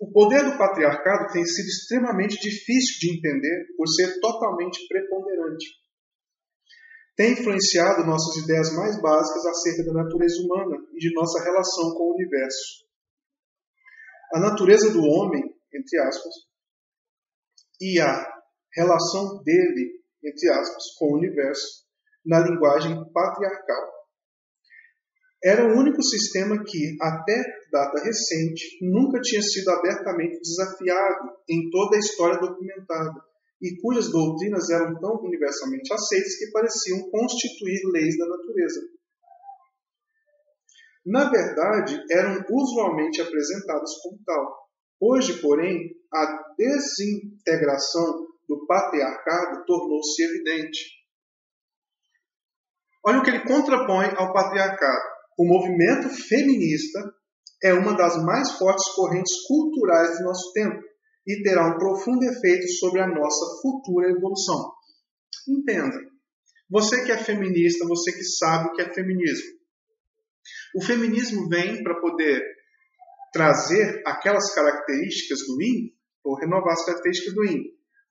O poder do patriarcado tem sido extremamente difícil de entender por ser totalmente preponderante. Tem influenciado nossas ideias mais básicas acerca da natureza humana e de nossa relação com o universo. A natureza do homem, entre aspas, e a relação dele, entre aspas, com o universo, na linguagem patriarcal. Era o único sistema que, até data recente, nunca tinha sido abertamente desafiado em toda a história documentada e cujas doutrinas eram tão universalmente aceitas que pareciam constituir leis da natureza. Na verdade, eram usualmente apresentadas como tal. Hoje, porém, a desintegração do patriarcado tornou-se evidente. Olha o que ele contrapõe ao patriarcado. O movimento feminista é uma das mais fortes correntes culturais do nosso tempo e terá um profundo efeito sobre a nossa futura evolução. Entenda, você que é feminista, você que sabe o que é feminismo. O feminismo vem para poder trazer aquelas características do yin, ou renovar as características do yin.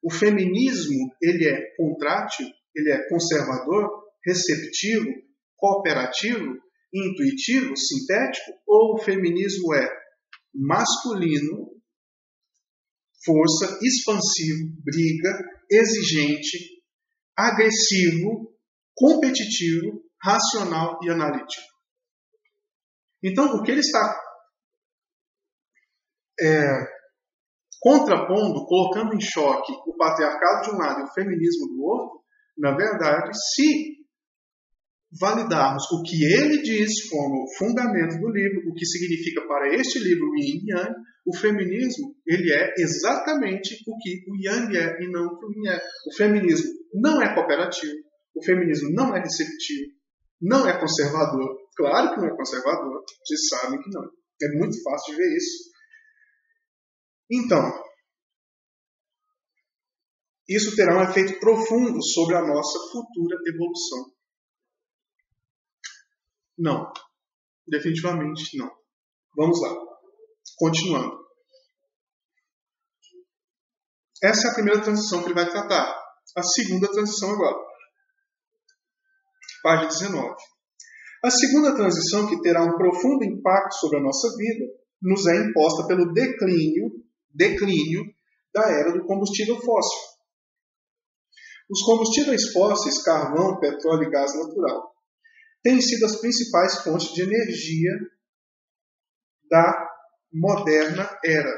O feminismo, ele é contrátil, ele é conservador, receptivo, cooperativo, intuitivo, sintético, ou o feminismo é masculino, força, expansivo, briga, exigente, agressivo, competitivo, racional e analítico. Então, o que ele está contrapondo, colocando em choque o patriarcado de um lado e o feminismo do outro, na verdade, se validarmos o que ele diz como fundamento do livro, o que significa para este livro o Yin e Yang, o feminismo ele é exatamente o que o Yang é e não o que o Yin é. O feminismo não é cooperativo, o feminismo não é receptivo, não é conservador. Claro que não é conservador, vocês sabem que não. É muito fácil de ver isso. Então, isso terá um efeito profundo sobre a nossa futura evolução. Não. Definitivamente não. Vamos lá. Continuando. Essa é a primeira transição que ele vai tratar. A segunda transição agora. Página 19. A segunda transição, que terá um profundo impacto sobre a nossa vida, nos é imposta pelo declínio da era do combustível fóssil. Os combustíveis fósseis, carvão, petróleo e gás natural, têm sido as principais fontes de energia da moderna era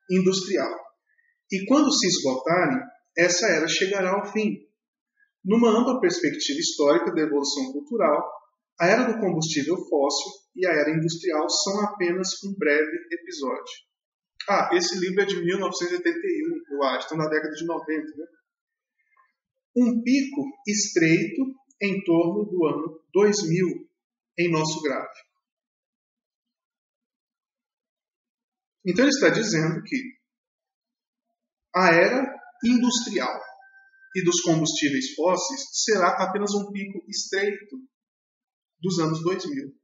industrial. E quando se esgotarem, essa era chegará ao fim. Numa ampla perspectiva histórica da evolução cultural, a era do combustível fóssil e a era industrial são apenas um breve episódio. Esse livro é de 1981, eu acho, então na década de 90, né? Um pico estreito em torno do ano 2000 em nosso gráfico. Então ele está dizendo que a era industrial e dos combustíveis fósseis será apenas um pico estreito dos anos 2000.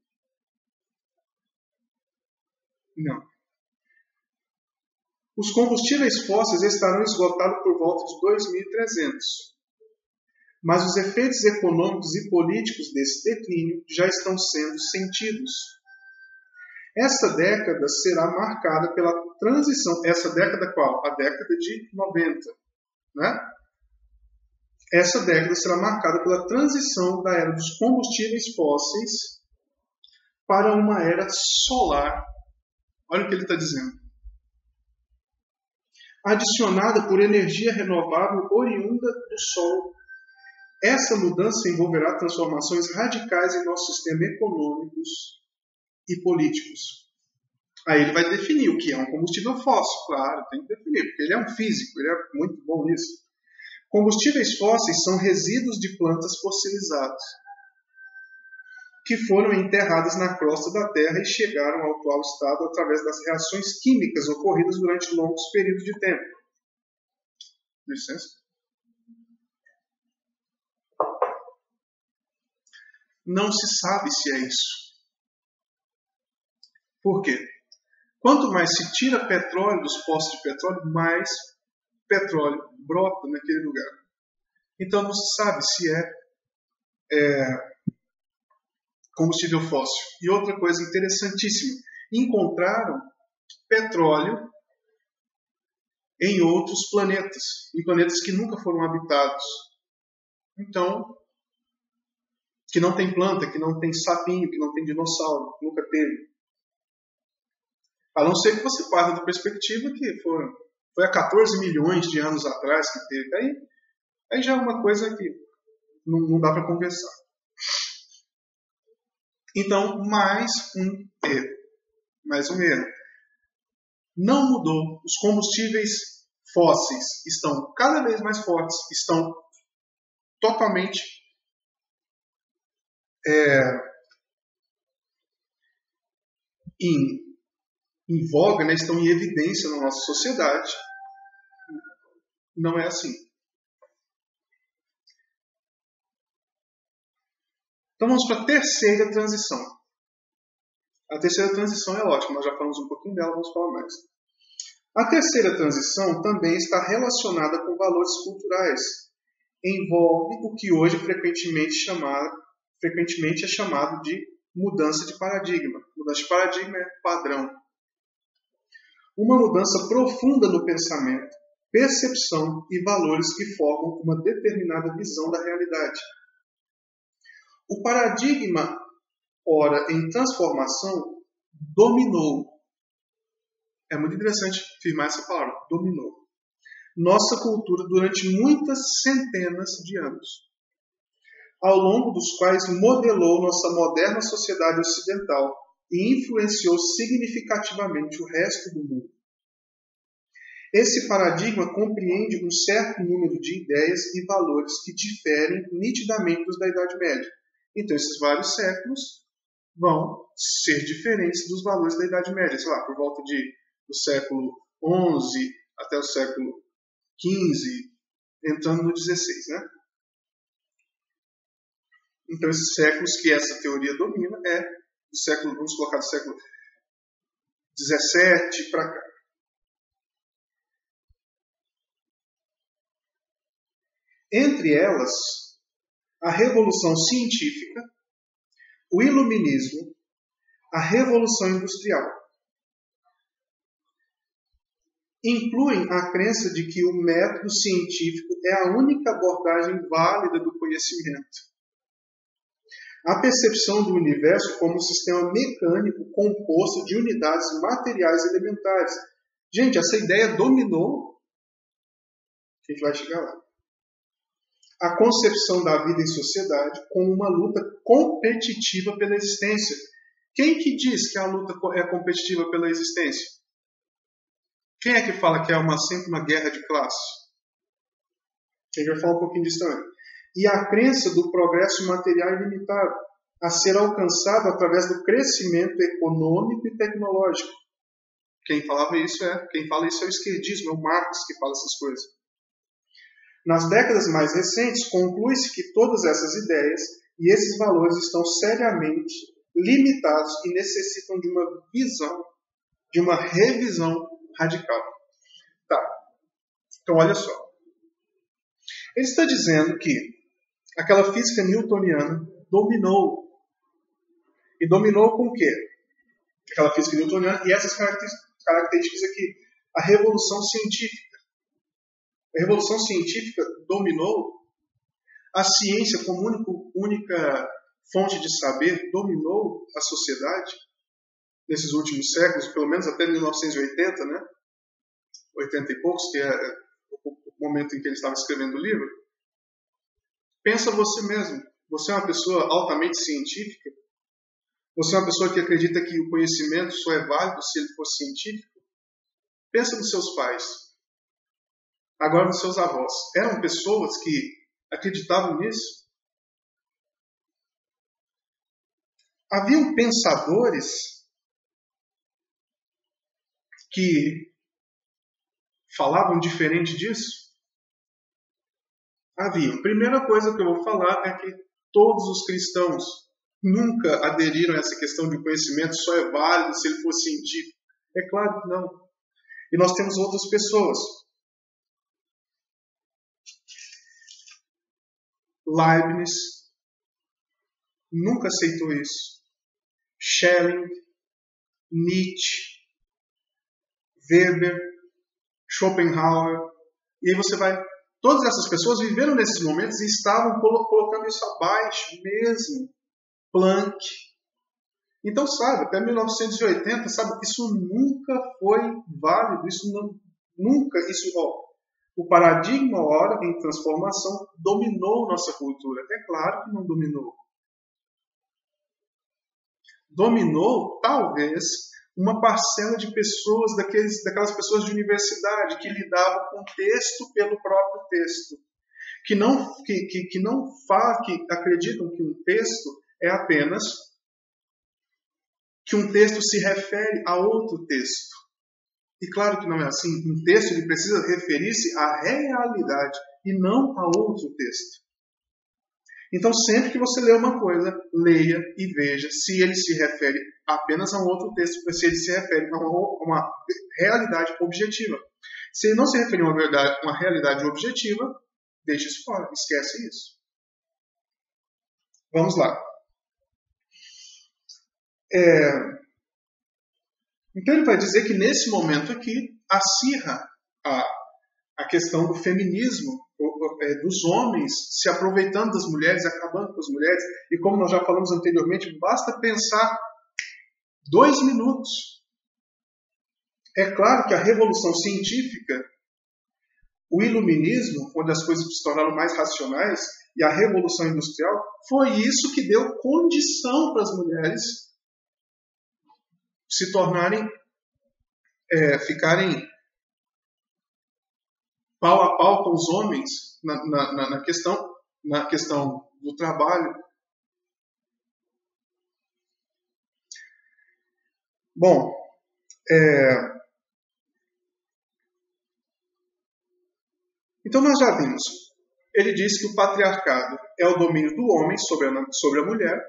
Não. Os combustíveis fósseis estarão esgotados por volta de 2300. Mas os efeitos econômicos e políticos desse declínio já estão sendo sentidos. Essa década será marcada pela transição. Essa década qual? A década de 90. Né? Essa década será marcada pela transição da era dos combustíveis fósseis para uma era solar. Olha o que ele está dizendo. Adicionada por energia renovável oriunda do Sol. Essa mudança envolverá transformações radicais em nossos sistemas econômicos e políticos. Aí ele vai definir o que é um combustível fóssil. Claro, tem que definir, porque ele é um físico, ele é muito bom nisso. Combustíveis fósseis são resíduos de plantas fossilizadas, que foram enterradas na crosta da Terra e chegaram ao atual estado através das reações químicas ocorridas durante longos períodos de tempo. Licença. Não se sabe se é isso. Por quê? Quanto mais se tira petróleo dos poços de petróleo, mais petróleo brota naquele lugar. Então não se sabe se é combustível fóssil. E outra coisa interessantíssima, encontraram petróleo em outros planetas, em planetas que nunca foram habitados. Então, que não tem planta, que não tem sapinho, que não tem dinossauro, que nunca teve. A não ser que você parta da perspectiva que foi há 14 milhões de anos atrás que teve. Aí já é uma coisa que não dá para conversar. Então, mais um erro. Não mudou. Os combustíveis fósseis estão cada vez mais fortes, estão totalmente em voga, né? Estão em evidência na nossa sociedade. Não é assim. Então vamos para a terceira transição. A terceira transição é ótima, nós já falamos um pouquinho dela, vamos falar mais. A terceira transição também está relacionada com valores culturais. Envolve o que hoje frequentemente é chamado de mudança de paradigma. Mudança de paradigma é padrão. Uma mudança profunda no pensamento, percepção e valores que formam uma determinada visão da realidade. O paradigma, ora em transformação, dominou. É muito interessante afirmar essa palavra, dominou. Nossa cultura durante muitas centenas de anos, ao longo dos quais modelou nossa moderna sociedade ocidental e influenciou significativamente o resto do mundo. Esse paradigma compreende um certo número de ideias e valores que diferem nitidamente dos da Idade Média. Então, esses vários séculos vão ser diferentes dos valores da Idade Média. Sei lá, por volta do século XI até o século XV, entrando no XVI, né? Então, esses séculos que essa teoria domina vamos colocar do século XVII para cá. Entre elas, a Revolução Científica, o Iluminismo, a Revolução Industrial. Incluem a crença de que o método científico é a única abordagem válida do conhecimento. A percepção do universo como um sistema mecânico composto de unidades materiais elementares. Gente, essa ideia dominou. A gente vai chegar lá. A concepção da vida em sociedade como uma luta competitiva pela existência. Quem que diz que a luta é competitiva pela existência? Quem é que fala que é sempre uma guerra de classe? A gente vai falar um pouquinho disso também. E a crença do progresso material ilimitado, a ser alcançado através do crescimento econômico e tecnológico. Quem fala isso é o esquerdismo, é o Marx que fala essas coisas. Nas décadas mais recentes, conclui-se que todas essas ideias e esses valores estão seriamente limitados e necessitam de uma visão, de uma revisão radical. Tá. Então, olha só. Ele está dizendo que aquela física newtoniana dominou. E dominou com o quê? Aquela física newtoniana e essas características aqui. A revolução científica. A revolução científica dominou. A ciência como única fonte de saber dominou a sociedade nesses últimos séculos, pelo menos até 1980, né? 80 e poucos, que é o momento em que ele estava escrevendo o livro. Pensa você mesmo. Você é uma pessoa altamente científica? Você é uma pessoa que acredita que o conhecimento só é válido se ele for científico? Pensa nos seus pais. Agora nos seus avós. Eram pessoas que acreditavam nisso? Haviam pensadores que falavam diferente disso? Haviam. Primeira coisa que eu vou falar é que todos os cristãos nunca aderiram a essa questão de conhecimento só é válido se ele for científico. É claro que não. E nós temos outras pessoas. Leibniz nunca aceitou isso. Schelling, Nietzsche, Weber, Schopenhauer, e aí você vai... Todas essas pessoas viveram nesses momentos e estavam colocando isso abaixo mesmo. Planck. Então, sabe, até 1980, sabe, isso nunca foi válido, isso não, nunca, isso, o paradigma, ora, em transformação, dominou nossa cultura. É claro que não dominou. Dominou, talvez, uma parcela de pessoas, daquelas pessoas de universidade que lidavam com o texto pelo próprio texto, que acreditam que um texto é apenas que um texto se refere a outro texto. E claro que não é assim. Um texto ele precisa referir-se à realidade e não a outro texto. Então, sempre que você lê uma coisa, leia e veja se ele se refere apenas a um outro texto, ou se ele se refere a uma realidade objetiva. Se ele não se refere a uma realidade objetiva, deixe isso fora, esquece isso. Vamos lá. Então ele vai dizer que nesse momento aqui acirra a questão do feminismo, dos homens se aproveitando das mulheres, acabando com as mulheres. E como nós já falamos anteriormente, basta pensar 2 minutos. É claro que a revolução científica, o iluminismo, onde as coisas se tornaram mais racionais, e a revolução industrial, foi isso que deu condição para as mulheres se tornarem, ficarem pau a pau com os homens na questão do trabalho. Bom, então nós já vimos. Ele diz que o patriarcado é o domínio do homem sobre a mulher.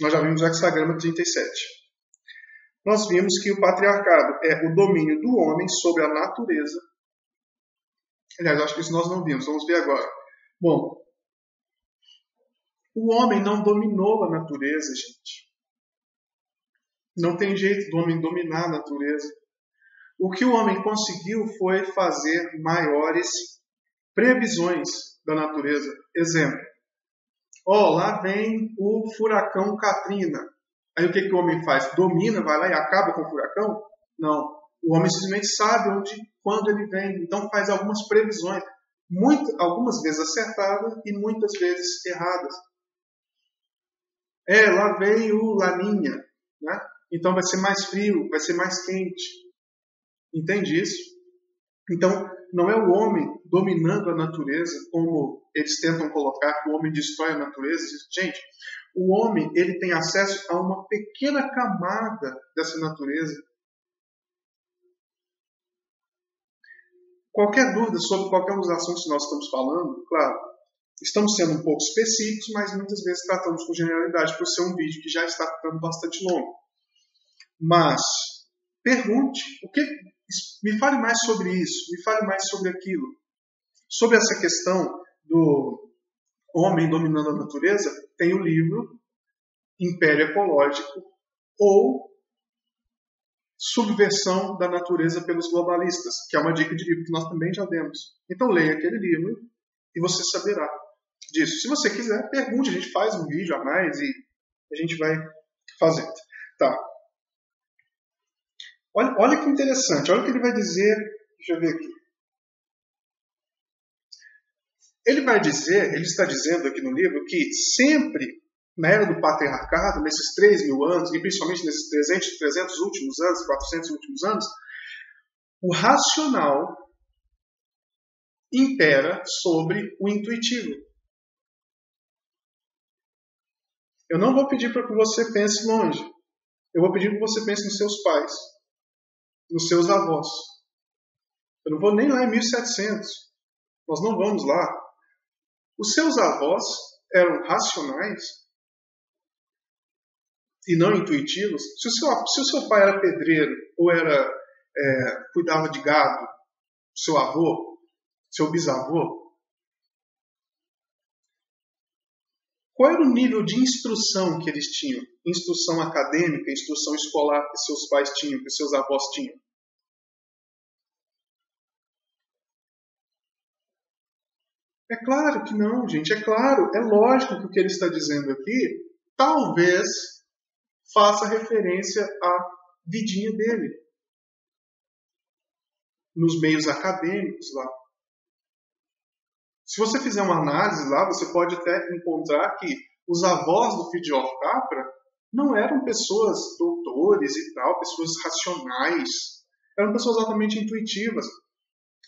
Nós já vimos o hexagrama 37. Nós vimos que o patriarcado é o domínio do homem sobre a natureza. Aliás, acho que isso nós não vimos. Vamos ver agora. Bom, o homem não dominou a natureza, gente. Não tem jeito do homem dominar a natureza. O que o homem conseguiu foi fazer maiores previsões da natureza. Exemplo. Lá vem o furacão Katrina. Aí o que o homem faz? Domina, vai lá e acaba com o furacão? Não. O homem simplesmente sabe quando ele vem. Então faz algumas previsões. Algumas vezes acertadas e muitas vezes erradas. Lá vem o Laninha. Né? Então vai ser mais frio, vai ser mais quente. Entende isso? Então, não é o homem dominando a natureza, como eles tentam colocar, que o homem destrói a natureza. Gente, o homem ele tem acesso a uma pequena camada dessa natureza. Qualquer dúvida sobre qualquer um dos assuntos que nós estamos falando, claro, estamos sendo um pouco específicos, mas muitas vezes tratamos com generalidade, por ser um vídeo que já está ficando bastante longo. Mas, pergunte, me fale mais sobre isso, me fale mais sobre aquilo. Sobre essa questão do homem dominando a natureza, tem o livro Império Ecológico ou Subversão da Natureza pelos Globalistas, que é uma dica de livro que nós também já demos. Então leia aquele livro e você saberá disso. Se você quiser, pergunte, a gente faz um vídeo a mais e a gente vai fazendo. Tá. Olha que interessante, olha o que ele vai dizer. Deixa eu ver aqui. Ele está dizendo aqui no livro que sempre, na era do patriarcado, nesses 3.000 anos, e principalmente nesses 300 últimos anos, 400 últimos anos, o racional impera sobre o intuitivo. Eu não vou pedir para que você pense longe. Eu vou pedir para que você pense nos seus pais, nos seus avós. Eu não vou nem lá em 1700. Nós não vamos lá. Os seus avós eram racionais e não intuitivos. Se o seu pai era pedreiro ou cuidava de gado, seu avô, seu bisavô, qual era o nível de instrução que eles tinham? Instrução acadêmica, instrução escolar que seus pais tinham, que seus avós tinham? É claro que não, gente. É claro, é lógico que o que ele está dizendo aqui talvez faça referência à vidinha dele, nos meios acadêmicos lá. Se você fizer uma análise lá, você pode até encontrar que os avós do Fritjof Capra não eram pessoas doutores e tal, pessoas racionais. Eram pessoas altamente intuitivas.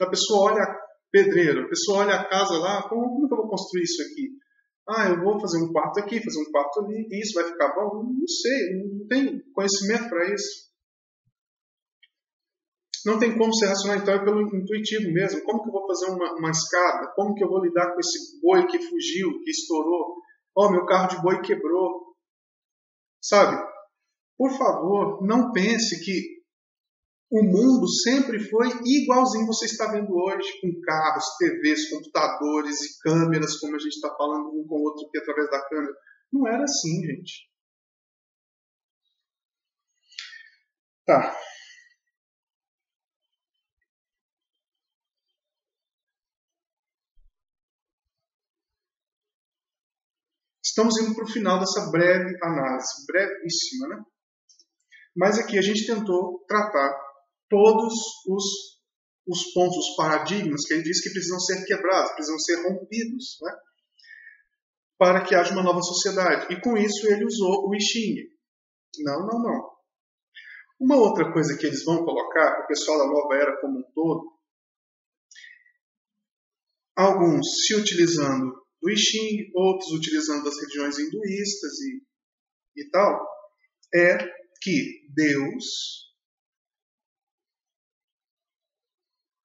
A pessoa olha pedreiro, a pessoa olha a casa lá, como é que eu vou construir isso aqui? Eu vou fazer um quarto aqui, fazer um quarto ali, e isso vai ficar bom? Não sei, não tem conhecimento para isso. Não tem como ser racional, então é pelo intuitivo mesmo. Como que eu vou fazer uma escada? Como que eu vou lidar com esse boi que fugiu, que estourou? Meu carro de boi quebrou. Sabe? Por favor, não pense que o mundo sempre foi igualzinho você está vendo hoje, com carros, TVs, computadores e câmeras, como a gente está falando um com o outro aqui através da câmera. Não era assim, gente. Tá. Estamos indo para o final dessa breve análise, brevíssima, né? Mas aqui a gente tentou tratar todos os pontos, os paradigmas que ele diz que precisam ser quebrados, precisam ser rompidos, né? Para que haja uma nova sociedade. E com isso ele usou o I Ching. Não. Uma outra coisa que eles vão colocar, o pessoal da Nova Era como um todo, alguns se utilizando do I Ching, outros utilizando das religiões hinduístas e tal, é que Deus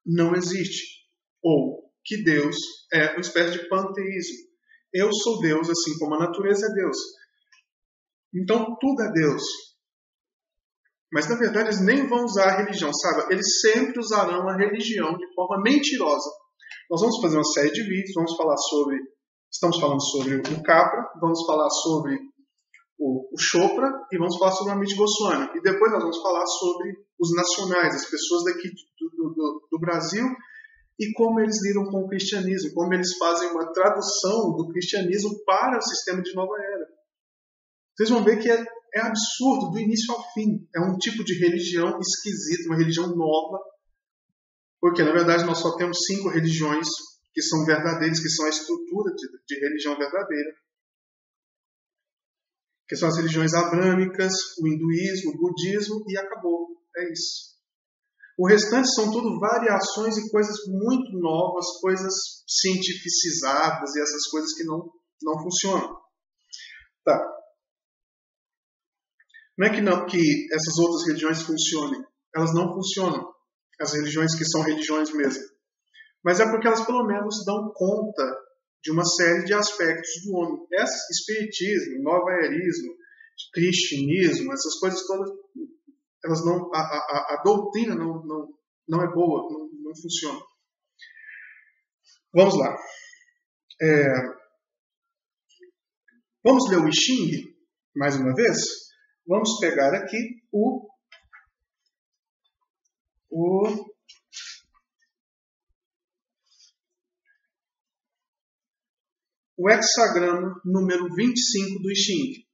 não existe. Ou que Deus é uma espécie de panteísmo. Eu sou Deus, assim como a natureza é Deus. Então tudo é Deus. Mas na verdade eles nem vão usar a religião, sabe? Eles sempre usarão a religião de forma mentirosa. Nós vamos fazer uma série de vídeos, estamos falando sobre o Capra, vamos falar sobre o Chopra e vamos falar sobre o Amit Goswami. E depois nós vamos falar sobre os nacionais, as pessoas daqui do Brasil e como eles lidam com o cristianismo, como eles fazem uma tradução do cristianismo para o sistema de Nova Era. Vocês vão ver que é absurdo do início ao fim. É um tipo de religião esquisita, uma religião nova, porque na verdade nós só temos 5 religiões que são verdadeiras, que são a estrutura de religião verdadeira, que são as religiões abrâmicas, o hinduísmo, o budismo, e acabou. É isso. O restante são tudo variações e coisas muito novas, coisas cientificizadas e essas coisas que não funcionam. Tá. Não é que essas outras religiões funcionem. Elas não funcionam. As religiões que são religiões mesmo. Mas é porque elas pelo menos dão conta de uma série de aspectos do homem. Espiritismo, novaerismo, cristianismo, essas coisas todas, elas não, a doutrina não é boa, não funciona. Vamos lá. Vamos ler o I Ching mais uma vez? Vamos pegar aqui o hexagrama número 25 do I Ching.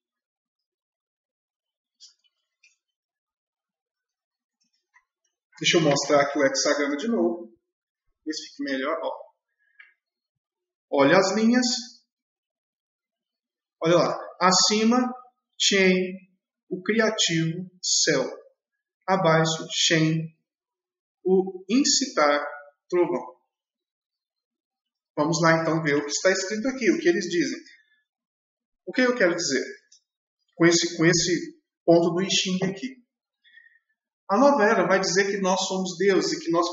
Deixa eu mostrar aqui o hexagrama de novo. Ver se fica melhor. Olha as linhas. Olha lá. Acima, Chen, o criativo, céu. Abaixo, Shen, o incitar, trovão. Vamos lá então ver o que está escrito aqui, o que eles dizem. O que eu quero dizer com esse ponto do I Ching aqui? A nova era vai dizer que nós somos Deus e que nós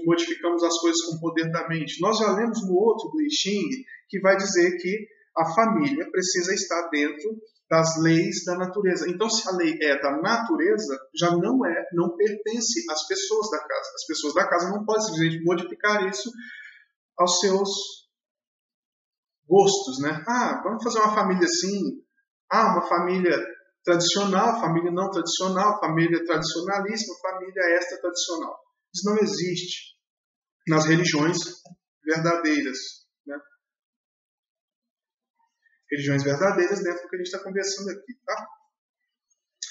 modificamos as coisas com o poder da mente. Nós já lemos no outro do I Ching que vai dizer que a família precisa estar dentro das leis da natureza. Então, se a lei é da natureza, já não pertence às pessoas da casa. As pessoas da casa não podem simplesmente modificar isso aos seus gostos, né? Vamos fazer uma família assim. Uma família tradicional, família não tradicional, família tradicionalíssima, família extra-tradicional. Isso não existe nas religiões verdadeiras, né? Religiões verdadeiras dentro do que a gente está conversando aqui, tá?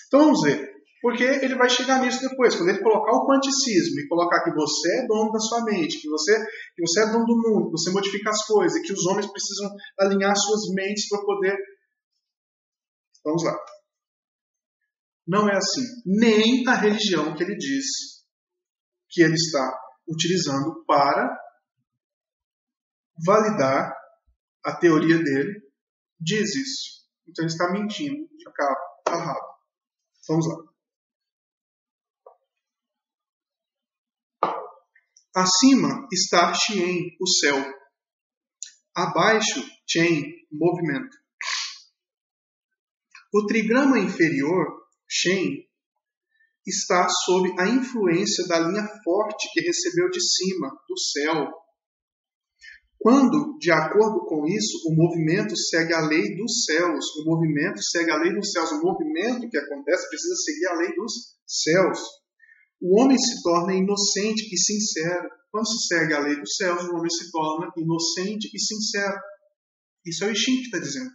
Então vamos ver. Porque ele vai chegar nisso depois. Quando ele colocar o quanticismo e colocar que você é dono da sua mente, que você é dono do mundo, que você modifica as coisas, e que os homens precisam alinhar suas mentes para poder... Vamos lá. Não é assim. Nem a religião que ele diz que ele está utilizando para validar a teoria dele diz isso. Então ele está mentindo de cabo a rabo. Vamos lá. Acima está Xian, o céu. Abaixo, Chen, movimento. O trigrama inferior, Shen, está sob a influência da linha forte que recebeu de cima, do céu. Quando, de acordo com isso, o movimento segue a lei dos céus, o movimento segue a lei dos céus, o movimento que acontece precisa seguir a lei dos céus. O homem se torna inocente e sincero. Quando se segue a lei dos céus, o homem se torna inocente e sincero. Isso é o I Ching que está dizendo.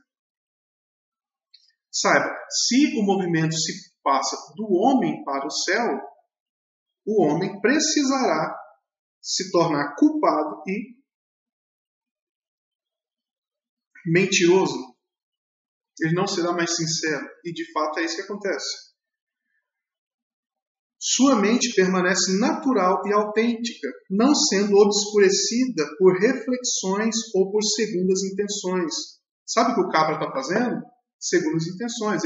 Saiba, se o movimento se passa do homem para o céu, o homem precisará se tornar culpado e mentiroso. Ele não será mais sincero. E de fato é isso que acontece. Sua mente permanece natural e autêntica, não sendo obscurecida por reflexões ou por segundas intenções. Sabe o que o cabra está fazendo? Segundas intenções.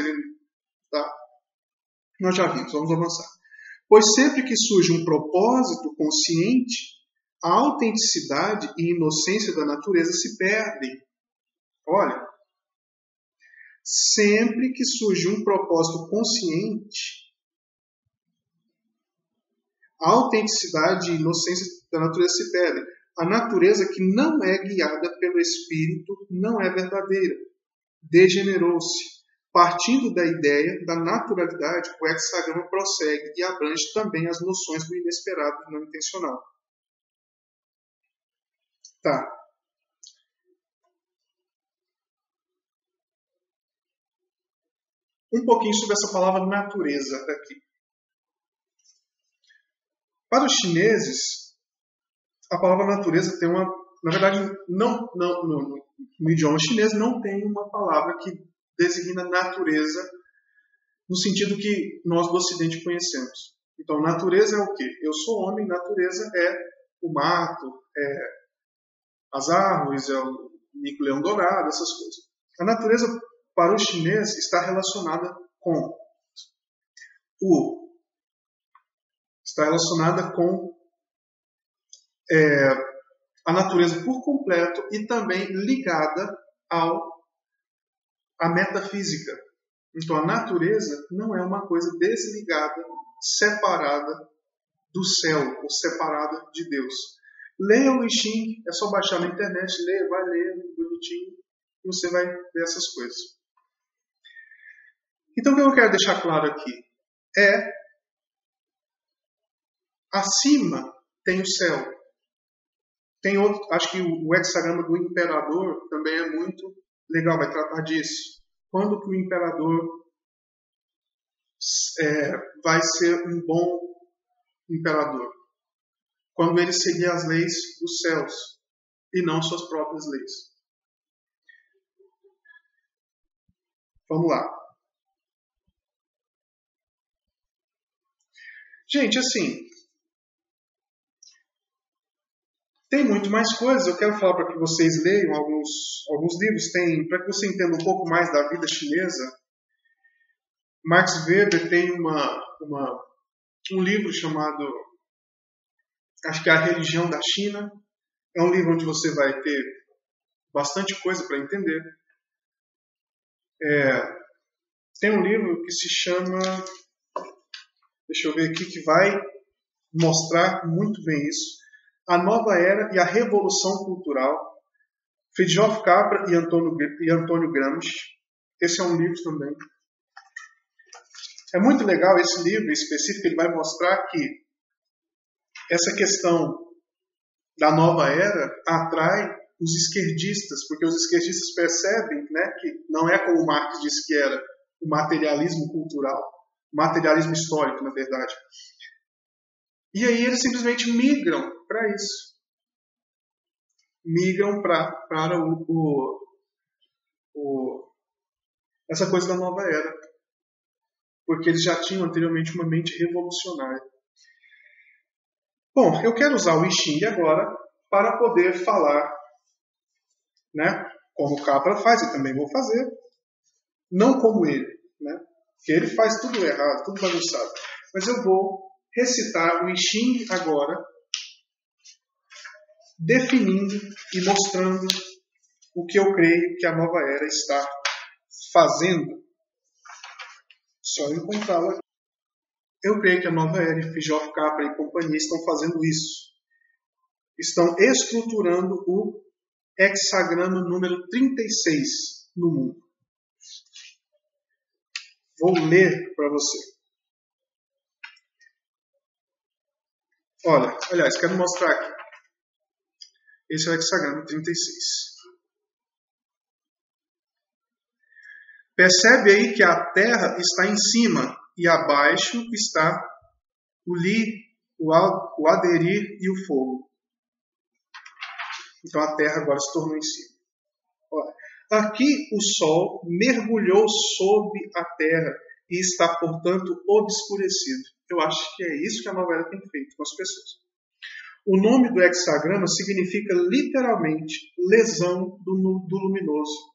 Nós já vimos, vamos avançar. Pois sempre que surge um propósito consciente, a autenticidade e inocência da natureza se perdem. Olha, sempre que surge um propósito consciente, a autenticidade e inocência da natureza se perdem. A natureza que não é guiada pelo Espírito não é verdadeira. Degenerou-se. Partindo da ideia da naturalidade, o hexagrama prossegue e abrange também as noções do inesperado e não intencional. Tá. Um pouquinho sobre essa palavra natureza aqui. Para os chineses, a palavra natureza tem uma... Na verdade, no idioma chinês não tem uma palavra que designa natureza no sentido que nós do Ocidente conhecemos. Então, natureza é o quê? Eu sou homem, natureza é o mato, é as árvores, é o mico-leão dourado, essas coisas. A natureza, para o chinês, está relacionada com a natureza por completo e também ligada à metafísica. Então, a natureza não é uma coisa desligada, separada do céu, ou separada de Deus. Leia o I Ching, é só baixar na internet, leia, vai ler, bonitinho, e você vai ver essas coisas. Então, o que eu quero deixar claro aqui é: acima tem o céu. Tem outro, acho que o hexagrama do imperador também é muito legal, vai tratar disso. Quando que o imperador vai ser um bom imperador? Quando ele seguir as leis dos céus e não suas próprias leis. Vamos lá. Gente, assim, tem muito mais coisas. Eu quero falar para que vocês leiam alguns livros, para que você entenda um pouco mais da vida chinesa. Max Weber tem uma um livro chamado, acho que é A Religião da China. É um livro onde você vai ter bastante coisa para entender. Tem um livro que se chama, deixa eu ver aqui, que vai mostrar muito bem isso. A Nova Era e a Revolução Cultural, Fritjof Capra e Antônio Gramsci. Esse é um livro também. É muito legal esse livro específico, ele vai mostrar que essa questão da nova era atrai os esquerdistas, porque os esquerdistas percebem, né, que não é como Marx disse que era o materialismo cultural, o materialismo histórico, na verdade. E aí eles simplesmente migram para isso. Migram para essa coisa da nova era. Porque eles já tinham anteriormente uma mente revolucionária. Bom, eu quero usar o I Ching agora para poder falar, né, como o Capra faz, e também vou fazer, não como ele, né, porque ele faz tudo errado, tudo bagunçado. Mas eu vou recitar o I Ching agora, definindo e mostrando o que eu creio que a nova era está fazendo. Só encontrá-lo aqui. Eu creio que a nova era, Fritjof Capra e companhia estão fazendo isso. Estão estruturando o hexagrama número 36 no mundo. Vou ler para você. Olha, aliás, quero mostrar aqui. Esse é o hexagrama 36. Percebe aí que a Terra está em cima e abaixo está o Li, o Aderir e o fogo. Então a Terra agora se tornou em cima. Olha, aqui o Sol mergulhou sob a Terra e está, portanto, obscurecido. Eu acho que é isso que a nova era tem feito com as pessoas. O nome do hexagrama significa literalmente lesão do luminoso.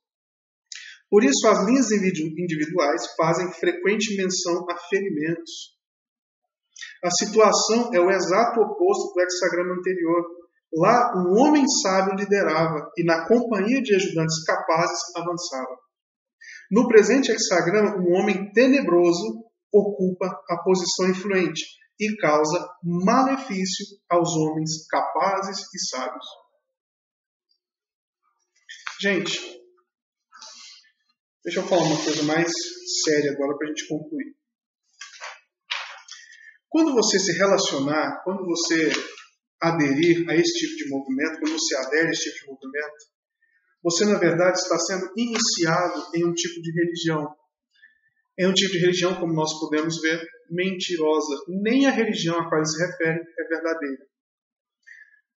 Por isso, as linhas individuais fazem frequente menção a ferimentos. A situação é o exato oposto do hexagrama anterior. Lá, um homem sábio liderava e, na companhia de ajudantes capazes, avançava. No presente hexagrama, um homem tenebroso ocupa a posição influente e causa malefício aos homens capazes e sábios. Gente, deixa eu falar uma coisa mais séria agora para a gente concluir. Quando você se relacionar, quando você aderir a esse tipo de movimento, quando você adere a esse tipo de movimento, você, na verdade, está sendo iniciado em um tipo de religião. Em um tipo de religião, como nós podemos ver, mentirosa. Nem a religião a qual ele se refere é verdadeira.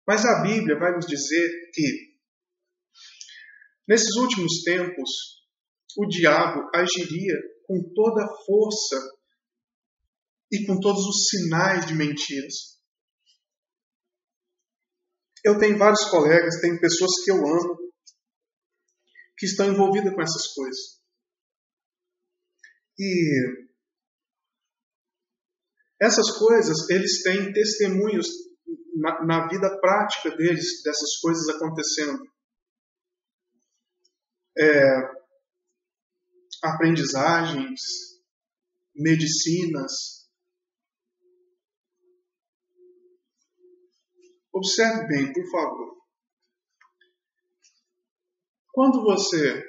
Mas a Bíblia vai nos dizer que, nesses últimos tempos, o diabo agiria com toda a força e com todos os sinais de mentiras. Eu tenho vários colegas, tenho pessoas que eu amo, que estão envolvidas com essas coisas. E essas coisas, eles têm testemunhos na vida prática deles, dessas coisas acontecendo. Aprendizagens, medicinas. Observe bem, por favor. Quando você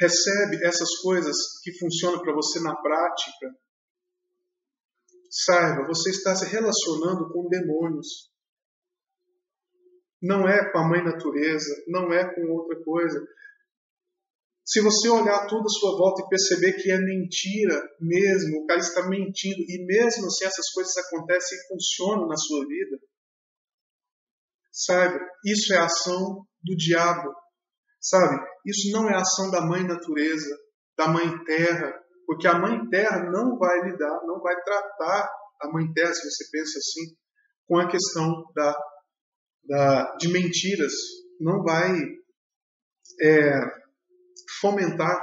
recebe essas coisas que funcionam para você na prática, saiba, você está se relacionando com demônios. Não é com a mãe natureza, não é com outra coisa. Se você olhar tudo à sua volta e perceber que é mentira mesmo, o cara está mentindo, e mesmo assim essas coisas acontecem e funcionam na sua vida, saiba, isso é a ação do diabo. Sabe, isso não é a ação da mãe natureza, da mãe terra, porque a mãe terra não vai lidar, não vai tratar a mãe terra, se você pensa assim, com a questão de mentiras, não vai fomentar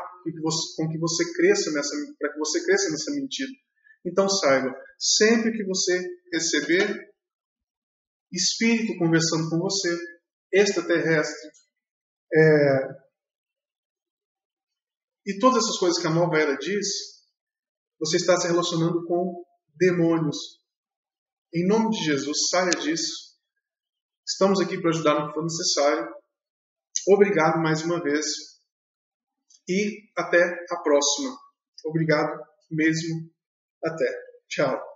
com que você cresça para que você cresça nessa mentira. Então saiba, sempre que você receber espírito conversando com você, extraterrestre, e todas essas coisas que a nova era diz, você está se relacionando com demônios. Em nome de Jesus, saia disso. Estamos aqui para ajudar no que for necessário. Obrigado mais uma vez. E até a próxima. Obrigado mesmo. Até. Tchau.